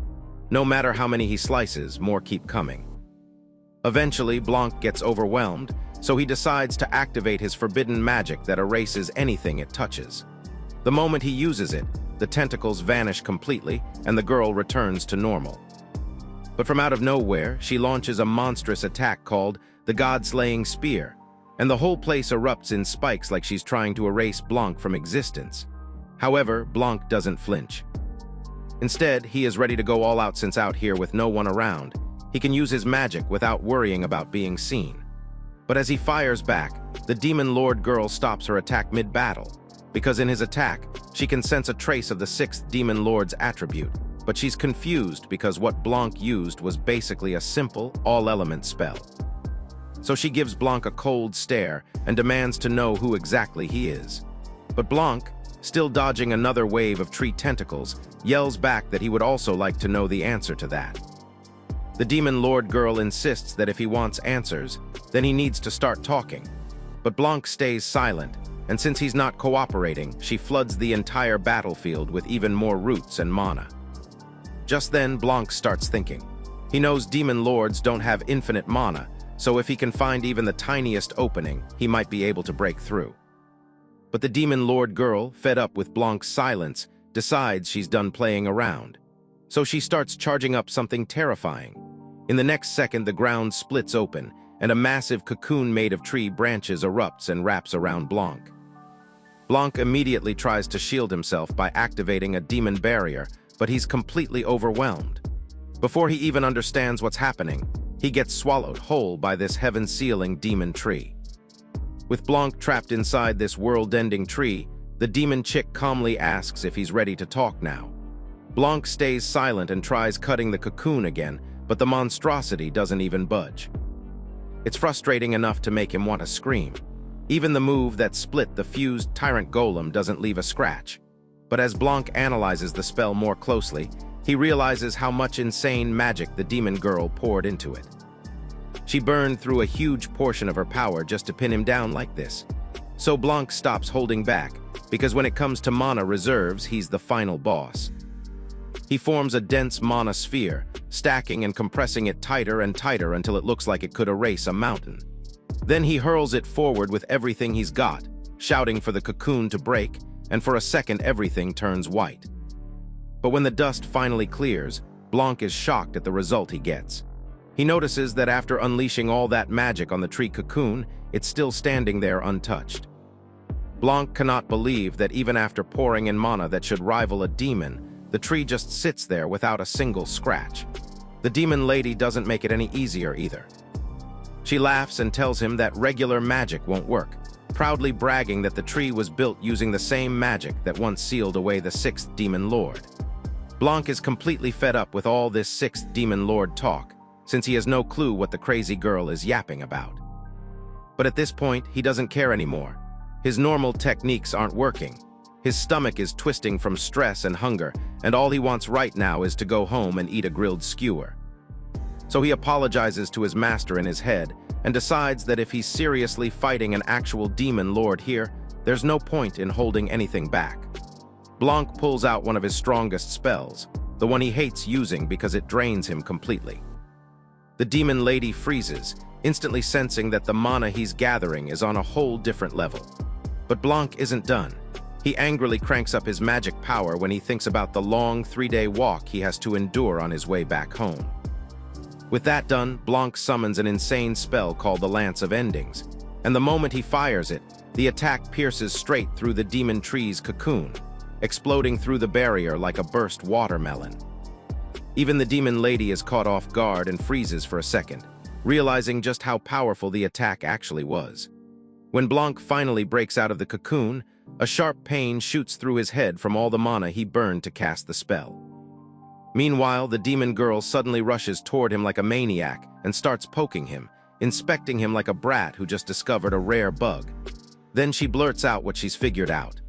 No matter how many he slices, more keep coming. Eventually, Blanc gets overwhelmed, so he decides to activate his forbidden magic that erases anything it touches. The moment he uses it, the tentacles vanish completely, and the girl returns to normal. But from out of nowhere, she launches a monstrous attack called the God-slaying spear, and the whole place erupts in spikes like she's trying to erase Blanc from existence. However, Blanc doesn't flinch. Instead, he is ready to go all out since out here with no one around, he can use his magic without worrying about being seen. But as he fires back, the Demon Lord girl stops her attack mid-battle, because in his attack, she can sense a trace of the 6th Demon Lord's attribute, but she's confused because what Blanc used was basically a simple, all-element spell. So she gives Blanc a cold stare and demands to know who exactly he is. But Blanc, still dodging another wave of tree tentacles, yells back that he would also like to know the answer to that. The Demon Lord girl insists that if he wants answers, then he needs to start talking. But Blanc stays silent, and since he's not cooperating, she floods the entire battlefield with even more roots and mana. Just then, Blanc starts thinking. He knows Demon Lords don't have infinite mana, so if he can find even the tiniest opening, he might be able to break through. But the Demon Lord girl, fed up with Blanc's silence, decides she's done playing around. So she starts charging up something terrifying. In the next second, the ground splits open, and a massive cocoon made of tree branches erupts and wraps around Blanc. Blanc immediately tries to shield himself by activating a demon barrier, but he's completely overwhelmed. Before he even understands what's happening, he gets swallowed whole by this heaven-sealing demon tree. With Blanc trapped inside this world-ending tree, the demon chick calmly asks if he's ready to talk now. Blanc stays silent and tries cutting the cocoon again, but the monstrosity doesn't even budge. It's frustrating enough to make him want to scream. Even the move that split the fused tyrant golem doesn't leave a scratch. But as Blanc analyzes the spell more closely, he realizes how much insane magic the demon girl poured into it. She burned through a huge portion of her power just to pin him down like this. So Blanc stops holding back, because when it comes to mana reserves, he's the final boss. He forms a dense mana sphere, stacking and compressing it tighter and tighter until it looks like it could erase a mountain. Then he hurls it forward with everything he's got, shouting for the cocoon to break, and for a second everything turns white. But when the dust finally clears, Blanc is shocked at the result he gets. He notices that after unleashing all that magic on the tree cocoon, it's still standing there untouched. Blanc cannot believe that even after pouring in mana that should rival a demon, the tree just sits there without a single scratch. The demon lady doesn't make it any easier either. She laughs and tells him that regular magic won't work, proudly bragging that the tree was built using the same magic that once sealed away the 6th Demon Lord. Blanc is completely fed up with all this 6th Demon Lord talk, since he has no clue what the crazy girl is yapping about. But at this point, he doesn't care anymore. His normal techniques aren't working. His stomach is twisting from stress and hunger, and all he wants right now is to go home and eat a grilled skewer. So he apologizes to his master in his head and decides that if he's seriously fighting an actual demon lord here, there's no point in holding anything back. Blanc pulls out one of his strongest spells, the one he hates using because it drains him completely. The demon lady freezes, instantly sensing that the mana he's gathering is on a whole different level. But Blanc isn't done. He angrily cranks up his magic power when he thinks about the long 3-day walk he has to endure on his way back home. With that done, Blanc summons an insane spell called the Lance of Endings, and the moment he fires it, the attack pierces straight through the demon tree's cocoon, exploding through the barrier like a burst watermelon. Even the demon lady is caught off guard and freezes for a second, realizing just how powerful the attack actually was. When Blanc finally breaks out of the cocoon, a sharp pain shoots through his head from all the mana he burned to cast the spell. Meanwhile, the demon girl suddenly rushes toward him like a maniac and starts poking him, inspecting him like a brat who just discovered a rare bug. Then she blurts out what she's figured out.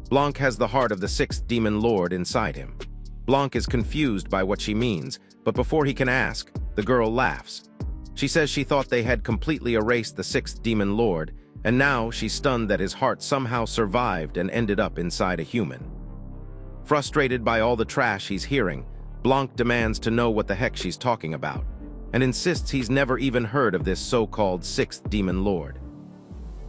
Blanc has the heart of the 6th demon lord inside him. Blanc is confused by what she means, but before he can ask, the girl laughs. She says she thought they had completely erased the 6th demon lord, and now she's stunned that his heart somehow survived and ended up inside a human. Frustrated by all the trash he's hearing, Blanc demands to know what the heck she's talking about, and insists he's never even heard of this so-called 6th demon lord.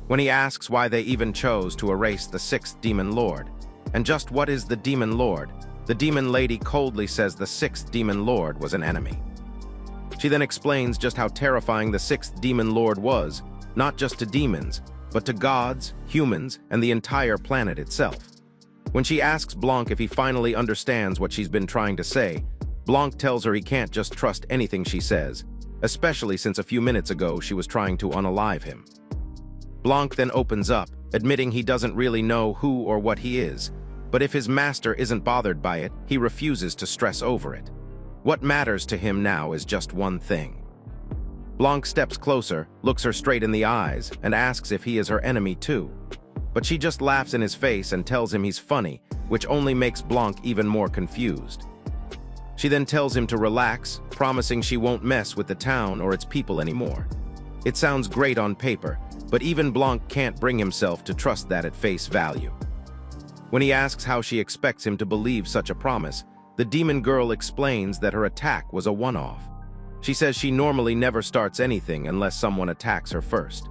When he asks why they even chose to erase the 6th demon lord, and just what is the demon lord, the demon lady coldly says the 6th demon lord was an enemy. She then explains just how terrifying the 6th demon lord was, not just to demons, but to gods, humans, and the entire planet itself. When she asks Blanc if he finally understands what she's been trying to say, Blanc tells her he can't just trust anything she says, especially since a few minutes ago she was trying to unalive him. Blanc then opens up, admitting he doesn't really know who or what he is, but if his master isn't bothered by it, he refuses to stress over it. What matters to him now is just one thing. Blanc steps closer, looks her straight in the eyes, and asks if he is her enemy too. But she just laughs in his face and tells him he's funny, which only makes Blanc even more confused. She then tells him to relax, promising she won't mess with the town or its people anymore. It sounds great on paper, but even Blanc can't bring himself to trust that at face value. When he asks how she expects him to believe such a promise, the demon girl explains that her attack was a one-off. She says she normally never starts anything unless someone attacks her first.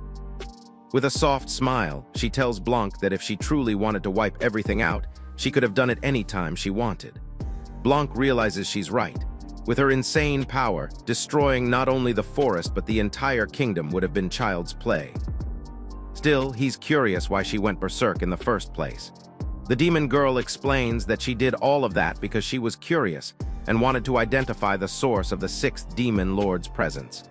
With a soft smile, she tells Blanc that if she truly wanted to wipe everything out, she could have done it any time she wanted. Blanc realizes she's right. With her insane power, destroying not only the forest but the entire kingdom would have been child's play. Still, he's curious why she went berserk in the first place. The demon girl explains that she did all of that because she was curious and wanted to identify the source of the 6th demon lord's presence.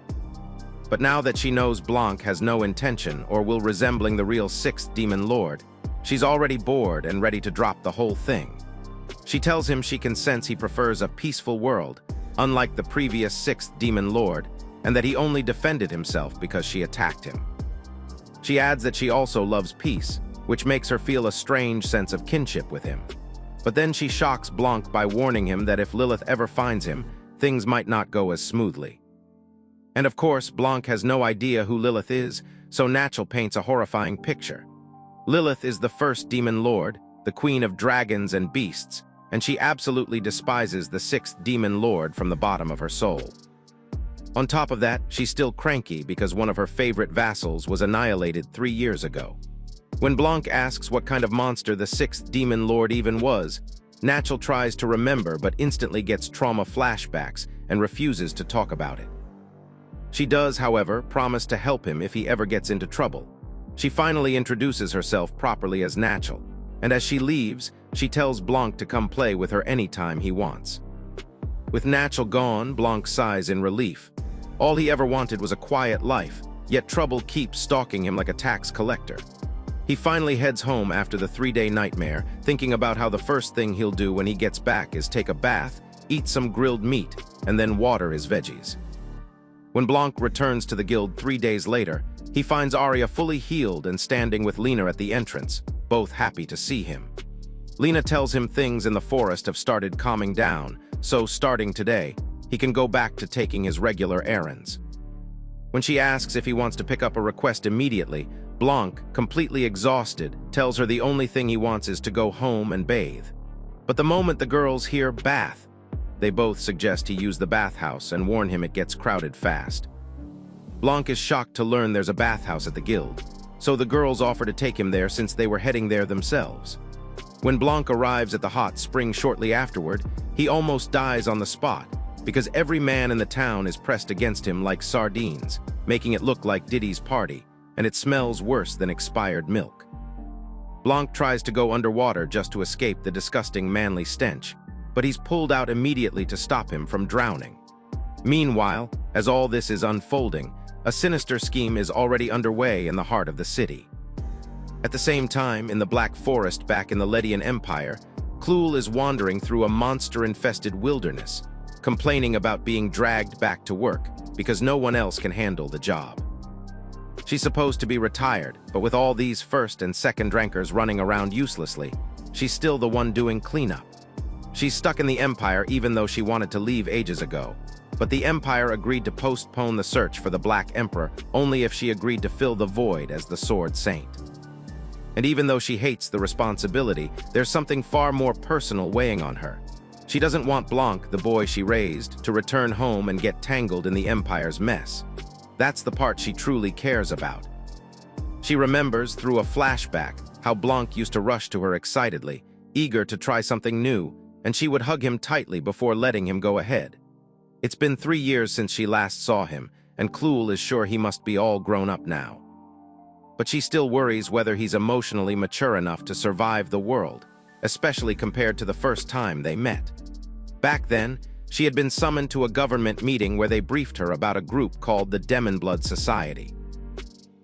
But now that she knows Blanc has no intention or will resembling the real 6th demon lord, she's already bored and ready to drop the whole thing. She tells him she can sense he prefers a peaceful world, unlike the previous 6th demon lord, and that he only defended himself because she attacked him. She adds that she also loves peace, which makes her feel a strange sense of kinship with him. But then she shocks Blanc by warning him that if Lilith ever finds him, things might not go as smoothly. And of course, Blanc has no idea who Lilith is, so Nachel paints a horrifying picture. Lilith is the first demon lord, the queen of dragons and beasts, and she absolutely despises the 6th demon lord from the bottom of her soul. On top of that, she's still cranky because one of her favorite vassals was annihilated 3 years ago. When Blanc asks what kind of monster the 6th demon lord even was, Nachel tries to remember but instantly gets trauma flashbacks and refuses to talk about it. She does, however, promise to help him if he ever gets into trouble. She finally introduces herself properly as Nachel, and as she leaves, she tells Blanc to come play with her anytime he wants. With Nachel gone, Blanc sighs in relief. All he ever wanted was a quiet life, yet trouble keeps stalking him like a tax collector. He finally heads home after the 3-day nightmare, thinking about how the first thing he'll do when he gets back is take a bath, eat some grilled meat, and then water his veggies. When Blanc returns to the guild 3 days later, he finds Arya fully healed and standing with Lena at the entrance, both happy to see him. Lena tells him things in the forest have started calming down, so starting today, he can go back to taking his regular errands. When she asks if he wants to pick up a request immediately, Blanc, completely exhausted, tells her the only thing he wants is to go home and bathe. But the moment the girls hear bath, they both suggest he use the bathhouse and warn him it gets crowded fast. Blanc is shocked to learn there's a bathhouse at the guild. so the girls offer to take him there since they were heading there themselves. When Blanc arrives at the hot spring shortly afterward, he almost dies on the spot because every man in the town is pressed against him like sardines, making it look like Diddy's party, and it smells worse than expired milk. Blanc tries to go underwater just to escape the disgusting manly stench, but he's pulled out immediately to stop him from drowning. Meanwhile, as all this is unfolding, a sinister scheme is already underway in the heart of the city. At the same time, in the Black Forest back in the Ledian Empire, Cluel is wandering through a monster-infested wilderness, complaining about being dragged back to work because no one else can handle the job. She's supposed to be retired, but with all these first and second rankers running around uselessly, she's still the one doing cleanup. She's stuck in the Empire even though she wanted to leave ages ago, but the Empire agreed to postpone the search for the Black Emperor only if she agreed to fill the void as the Sword Saint. And even though she hates the responsibility, there's something far more personal weighing on her. She doesn't want Blanc, the boy she raised, to return home and get tangled in the Empire's mess. That's the part she truly cares about. She remembers, through a flashback, how Blanc used to rush to her excitedly, eager to try something new, and she would hug him tightly before letting him go ahead. It's been 3 years since she last saw him, and Cluel is sure he must be all grown up now. But she still worries whether he's emotionally mature enough to survive the world, especially compared to the first time they met. Back then, she had been summoned to a government meeting where they briefed her about a group called the Demonblood Society.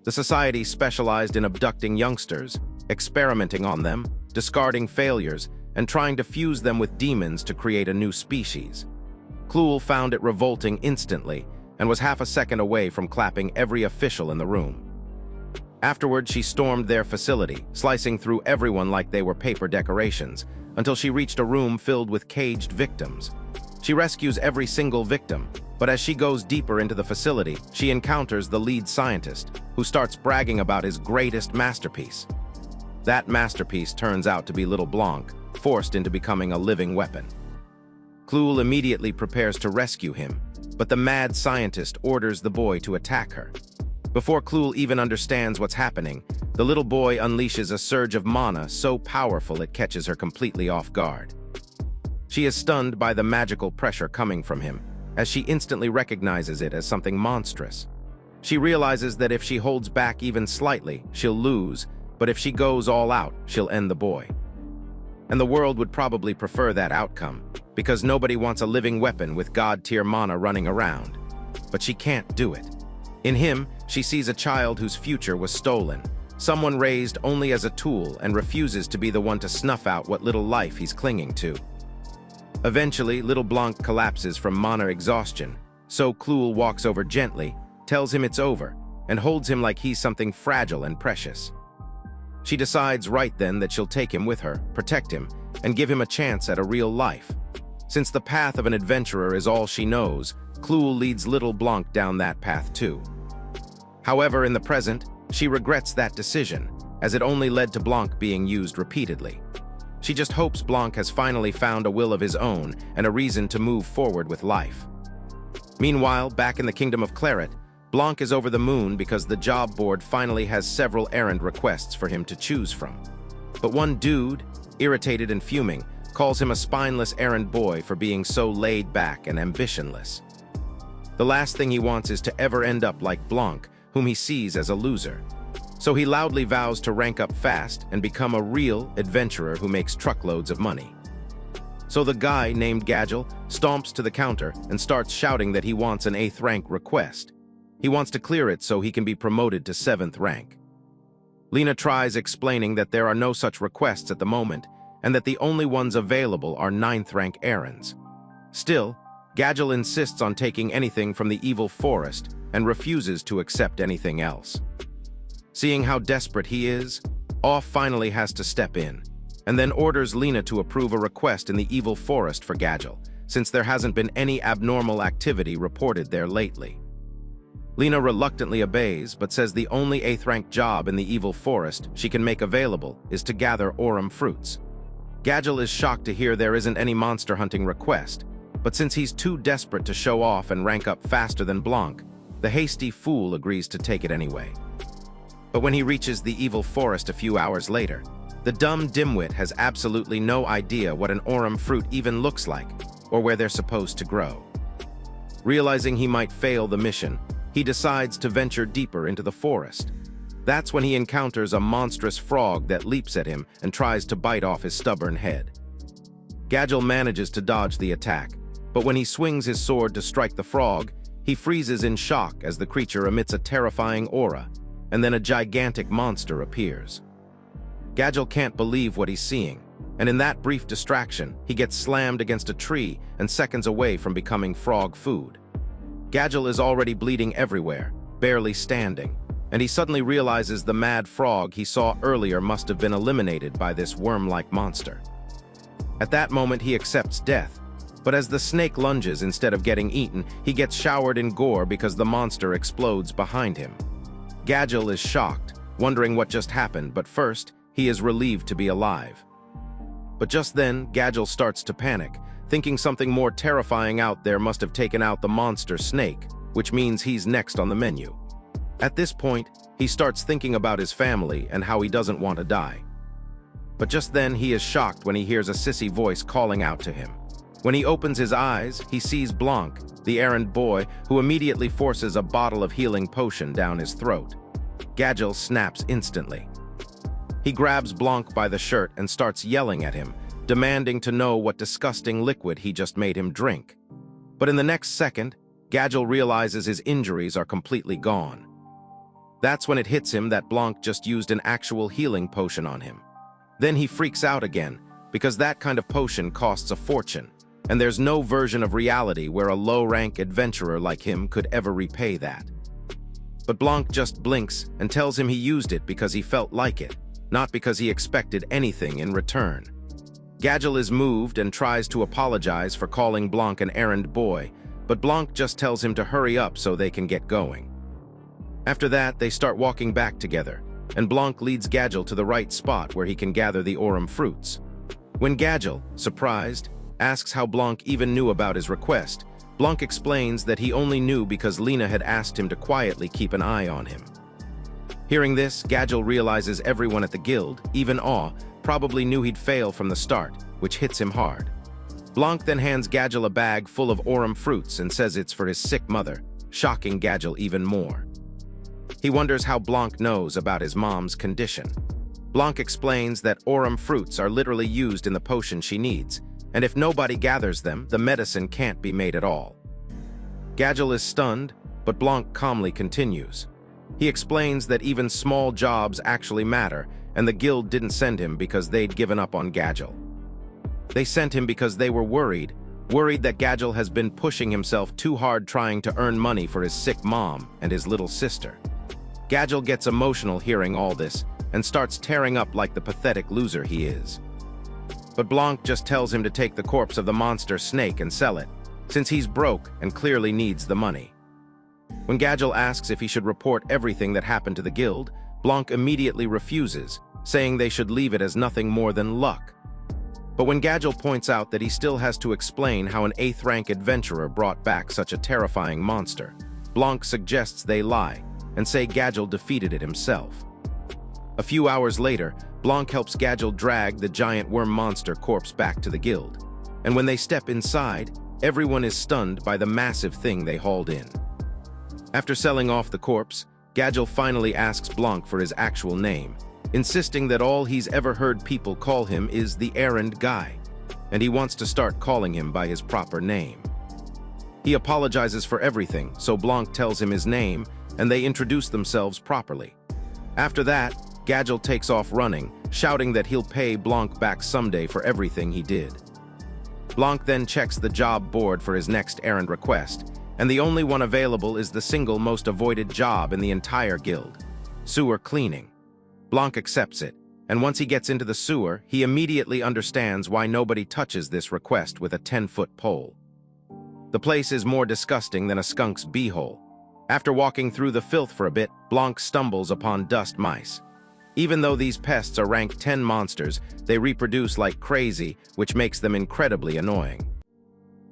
The society specialized in abducting youngsters, experimenting on them, discarding failures, and trying to fuse them with demons to create a new species. Cluel found it revolting instantly and was half a second away from clapping every official in the room. Afterward, she stormed their facility, slicing through everyone like they were paper decorations, until she reached a room filled with caged victims. She rescues every single victim, but as she goes deeper into the facility, she encounters the lead scientist, who starts bragging about his greatest masterpiece. That masterpiece turns out to be little Blanc, forced into becoming a living weapon. Cluel immediately prepares to rescue him, but the mad scientist orders the boy to attack her. Before Cluel even understands what's happening, the little boy unleashes a surge of mana so powerful it catches her completely off guard. She is stunned by the magical pressure coming from him, as she instantly recognizes it as something monstrous. She realizes that if she holds back even slightly, she'll lose, but if she goes all out, she'll end the boy. And the world would probably prefer that outcome, because nobody wants a living weapon with god-tier mana running around. But she can't do it. In him, she sees a child whose future was stolen, someone raised only as a tool and refuses to be the one to snuff out what little life he's clinging to. Eventually, little Blanc collapses from mana exhaustion, so Cluel walks over gently, tells him it's over, and holds him like he's something fragile and precious. She decides right then that she'll take him with her, protect him, and give him a chance at a real life. Since the path of an adventurer is all she knows, Cluel leads little Blanc down that path too. However, in the present, she regrets that decision, as it only led to Blanc being used repeatedly. She just hopes Blanc has finally found a will of his own and a reason to move forward with life. Meanwhile, back in the Kingdom of Claret, Blanc is over the moon because the job board finally has several errand requests for him to choose from. But one dude, irritated and fuming, calls him a spineless errand boy for being so laid back and ambitionless. The last thing he wants is to ever end up like Blanc, whom he sees as a loser. So he loudly vows to rank up fast and become a real adventurer who makes truckloads of money. So the guy named Gadgel stomps to the counter and starts shouting that he wants an 8th rank request. He wants to clear it so he can be promoted to 7th rank. Lena tries explaining that there are no such requests at the moment, and that the only ones available are 9th rank errands. Still, Gadgel insists on taking anything from the evil forest and refuses to accept anything else. Seeing how desperate he is, Off finally has to step in, and then orders Lena to approve a request in the evil forest for Gadgel, since there hasn't been any abnormal activity reported there lately. Lena reluctantly obeys, but says the only 8th rank job in the evil forest she can make available is to gather Aurum fruits. Gadgel is shocked to hear there isn't any monster hunting request, but since he's too desperate to show off and rank up faster than Blanc, the hasty fool agrees to take it anyway. But when he reaches the evil forest a few hours later, the dumb dimwit has absolutely no idea what an aurum fruit even looks like, or where they're supposed to grow. Realizing he might fail the mission, he decides to venture deeper into the forest. That's when he encounters a monstrous frog that leaps at him and tries to bite off his stubborn head. Gadgel manages to dodge the attack, but when he swings his sword to strike the frog, he freezes in shock as the creature emits a terrifying aura, and then a gigantic monster appears. Gadgel can't believe what he's seeing, and in that brief distraction, he gets slammed against a tree and seconds away from becoming frog food. Gadgel is already bleeding everywhere, barely standing, and he suddenly realizes the mad frog he saw earlier must have been eliminated by this worm-like monster. At that moment, he accepts death, but as the snake lunges instead of getting eaten, he gets showered in gore because the monster explodes behind him. Gadgel is shocked, wondering what just happened, but first, he is relieved to be alive. But just then, Gadgel starts to panic, thinking something more terrifying out there must have taken out the monster snake, which means he's next on the menu. At this point, he starts thinking about his family and how he doesn't want to die. But just then, he is shocked when he hears a sissy voice calling out to him. When he opens his eyes, he sees Blanc, the errand boy, who immediately forces a bottle of healing potion down his throat. Gadgel snaps instantly. He grabs Blanc by the shirt and starts yelling at him, demanding to know what disgusting liquid he just made him drink. But in the next second, Gadgel realizes his injuries are completely gone. That's when it hits him that Blanc just used an actual healing potion on him. Then he freaks out again, because that kind of potion costs a fortune, and there's no version of reality where a low-rank adventurer like him could ever repay that. But Blanc just blinks and tells him he used it because he felt like it, not because he expected anything in return. Gadgel is moved and tries to apologize for calling Blanc an errand boy, but Blanc just tells him to hurry up so they can get going. After that, they start walking back together, and Blanc leads Gadgel to the right spot where he can gather the aurum fruits. When Gadgel, surprised, asks how Blanc even knew about his request, Blanc explains that he only knew because Lena had asked him to quietly keep an eye on him. Hearing this, Gadgel realizes everyone at the guild, even Awe, probably knew he'd fail from the start, which hits him hard. Blanc then hands Gadgel a bag full of aurum fruits and says it's for his sick mother, shocking Gadgel even more. He wonders how Blanc knows about his mom's condition. Blanc explains that aurum fruits are literally used in the potion she needs, and if nobody gathers them, the medicine can't be made at all. Gadgel is stunned, but Blanc calmly continues. He explains that even small jobs actually matter, and the guild didn't send him because they'd given up on Gadgel. They sent him because they were worried that Gadgel has been pushing himself too hard trying to earn money for his sick mom and his little sister. Gadgel gets emotional hearing all this and starts tearing up like the pathetic loser he is. But Blanc just tells him to take the corpse of the monster snake and sell it, since he's broke and clearly needs the money. When Gadgel asks if he should report everything that happened to the guild, Blanc immediately refuses, saying they should leave it as nothing more than luck. But when Gadgel points out that he still has to explain how an 8th-rank adventurer brought back such a terrifying monster, Blanc suggests they lie and say Gadgel defeated it himself. A few hours later, Blanc helps Gadgel drag the giant worm monster corpse back to the guild, and when they step inside, everyone is stunned by the massive thing they hauled in. After selling off the corpse, Gadgel finally asks Blanc for his actual name, insisting that all he's ever heard people call him is the errand guy, and he wants to start calling him by his proper name. He apologizes for everything, so Blanc tells him his name, and they introduce themselves properly. After that, Gadgel takes off running, shouting that he'll pay Blanc back someday for everything he did. Blanc then checks the job board for his next errand request, and the only one available is the single most avoided job in the entire guild, sewer cleaning. Blanc accepts it, and once he gets into the sewer, he immediately understands why nobody touches this request with a 10-foot pole. The place is more disgusting than a skunk's beehole. After walking through the filth for a bit, Blanc stumbles upon dust mice. Even though these pests are rank 10 monsters, they reproduce like crazy, which makes them incredibly annoying.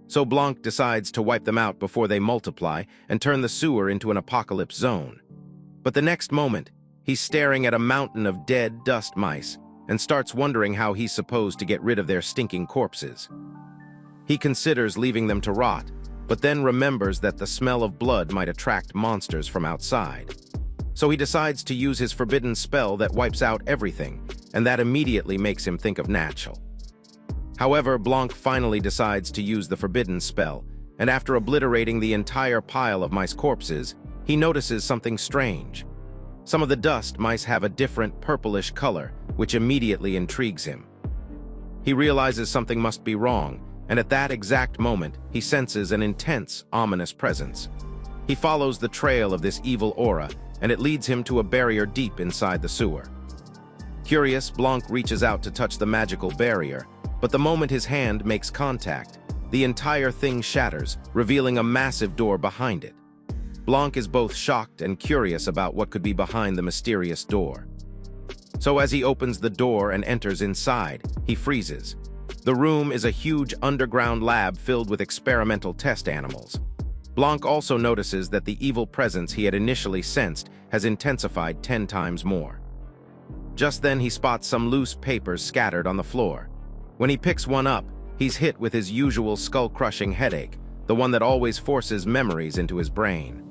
So Blanc decides to wipe them out before they multiply and turn the sewer into an apocalypse zone. But the next moment, He's staring at a mountain of dead dust mice and starts wondering how he's supposed to get rid of their stinking corpses. He considers leaving them to rot, but then remembers that the smell of blood might attract monsters from outside. So he decides to use his forbidden spell that wipes out everything, and that immediately makes him think of Natchel. However, Blanc finally decides to use the forbidden spell, and after obliterating the entire pile of mice corpses, he notices something strange. Some of the dust mice have a different purplish color, which immediately intrigues him. He realizes something must be wrong, and at that exact moment, he senses an intense, ominous presence. He follows the trail of this evil aura, and it leads him to a barrier deep inside the sewer. Curious, Blanc reaches out to touch the magical barrier, but the moment his hand makes contact, the entire thing shatters, revealing a massive door behind it. Blanc is both shocked and curious about what could be behind the mysterious door. So as he opens the door and enters inside, he freezes. The room is a huge underground lab filled with experimental test animals. Blanc also notices that the evil presence he had initially sensed has intensified 10 times more. Just then he spots some loose papers scattered on the floor. When he picks one up, he's hit with his usual skull-crushing headache, the one that always forces memories into his brain.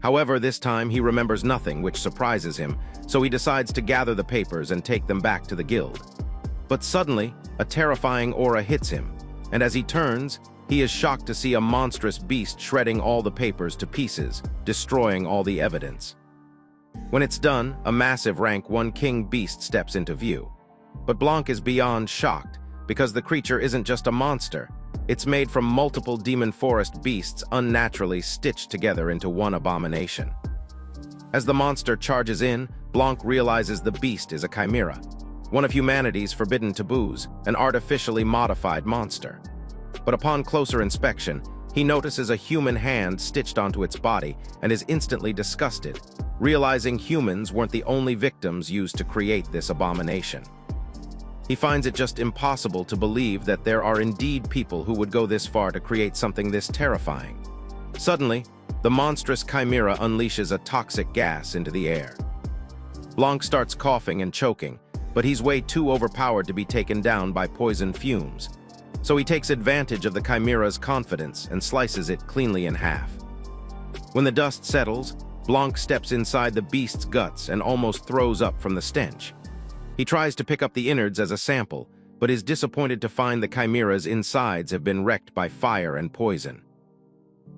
However, this time he remembers nothing, which surprises him, so he decides to gather the papers and take them back to the guild. But suddenly, a terrifying aura hits him, and as he turns, he is shocked to see a monstrous beast shredding all the papers to pieces, destroying all the evidence. When it's done, a massive rank 1 king beast steps into view. But Blanc is beyond shocked, because the creature isn't just a monster. It's made from multiple demon forest beasts unnaturally stitched together into one abomination. As the monster charges in, Blanc realizes the beast is a chimera, one of humanity's forbidden taboos, an artificially modified monster. But upon closer inspection, he notices a human hand stitched onto its body and is instantly disgusted, realizing humans weren't the only victims used to create this abomination. He finds it just impossible to believe that there are indeed people who would go this far to create something this terrifying. Suddenly, the monstrous chimera unleashes a toxic gas into the air. Blanc starts coughing and choking, but he's way too overpowered to be taken down by poison fumes. So he takes advantage of the chimera's confidence and slices it cleanly in half. When the dust settles, Blanc steps inside the beast's guts and almost throws up from the stench. He tries to pick up the innards as a sample, but is disappointed to find the chimera's insides have been wrecked by fire and poison.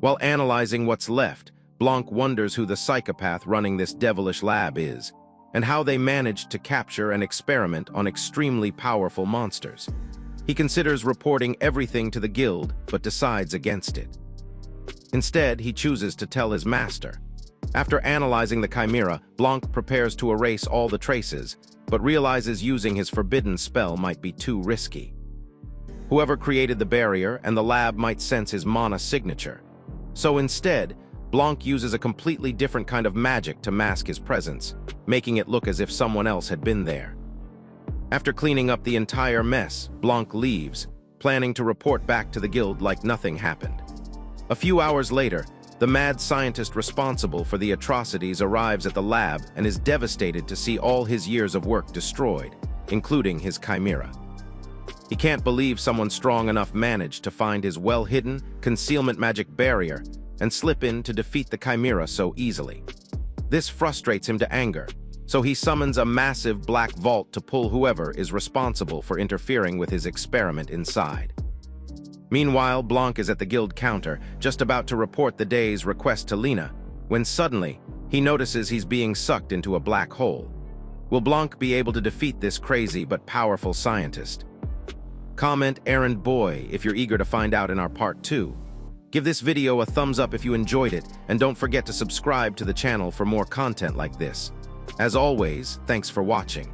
While analyzing what's left, Blanc wonders who the psychopath running this devilish lab is, and how they managed to capture and experiment on extremely powerful monsters. He considers reporting everything to the guild, but decides against it. Instead, he chooses to tell his master. After analyzing the chimera, Blanc prepares to erase all the traces, but realizes using his forbidden spell might be too risky. Whoever created the barrier and the lab might sense his mana signature. So instead, Blanc uses a completely different kind of magic to mask his presence, making it look as if someone else had been there. After cleaning up the entire mess, Blanc leaves, planning to report back to the guild like nothing happened. A few hours later, the mad scientist responsible for the atrocities arrives at the lab and is devastated to see all his years of work destroyed, including his chimera. He can't believe someone strong enough managed to find his well-hidden concealment magic barrier and slip in to defeat the chimera so easily. This frustrates him to anger, so he summons a massive black vault to pull whoever is responsible for interfering with his experiment inside. Meanwhile, Blanc is at the guild counter, just about to report the day's request to Lena, when suddenly, he notices he's being sucked into a black hole. Will Blanc be able to defeat this crazy but powerful scientist? Comment Errand Boy if you're eager to find out in our part 2. Give this video a thumbs up if you enjoyed it, and don't forget to subscribe to the channel for more content like this. As always, thanks for watching.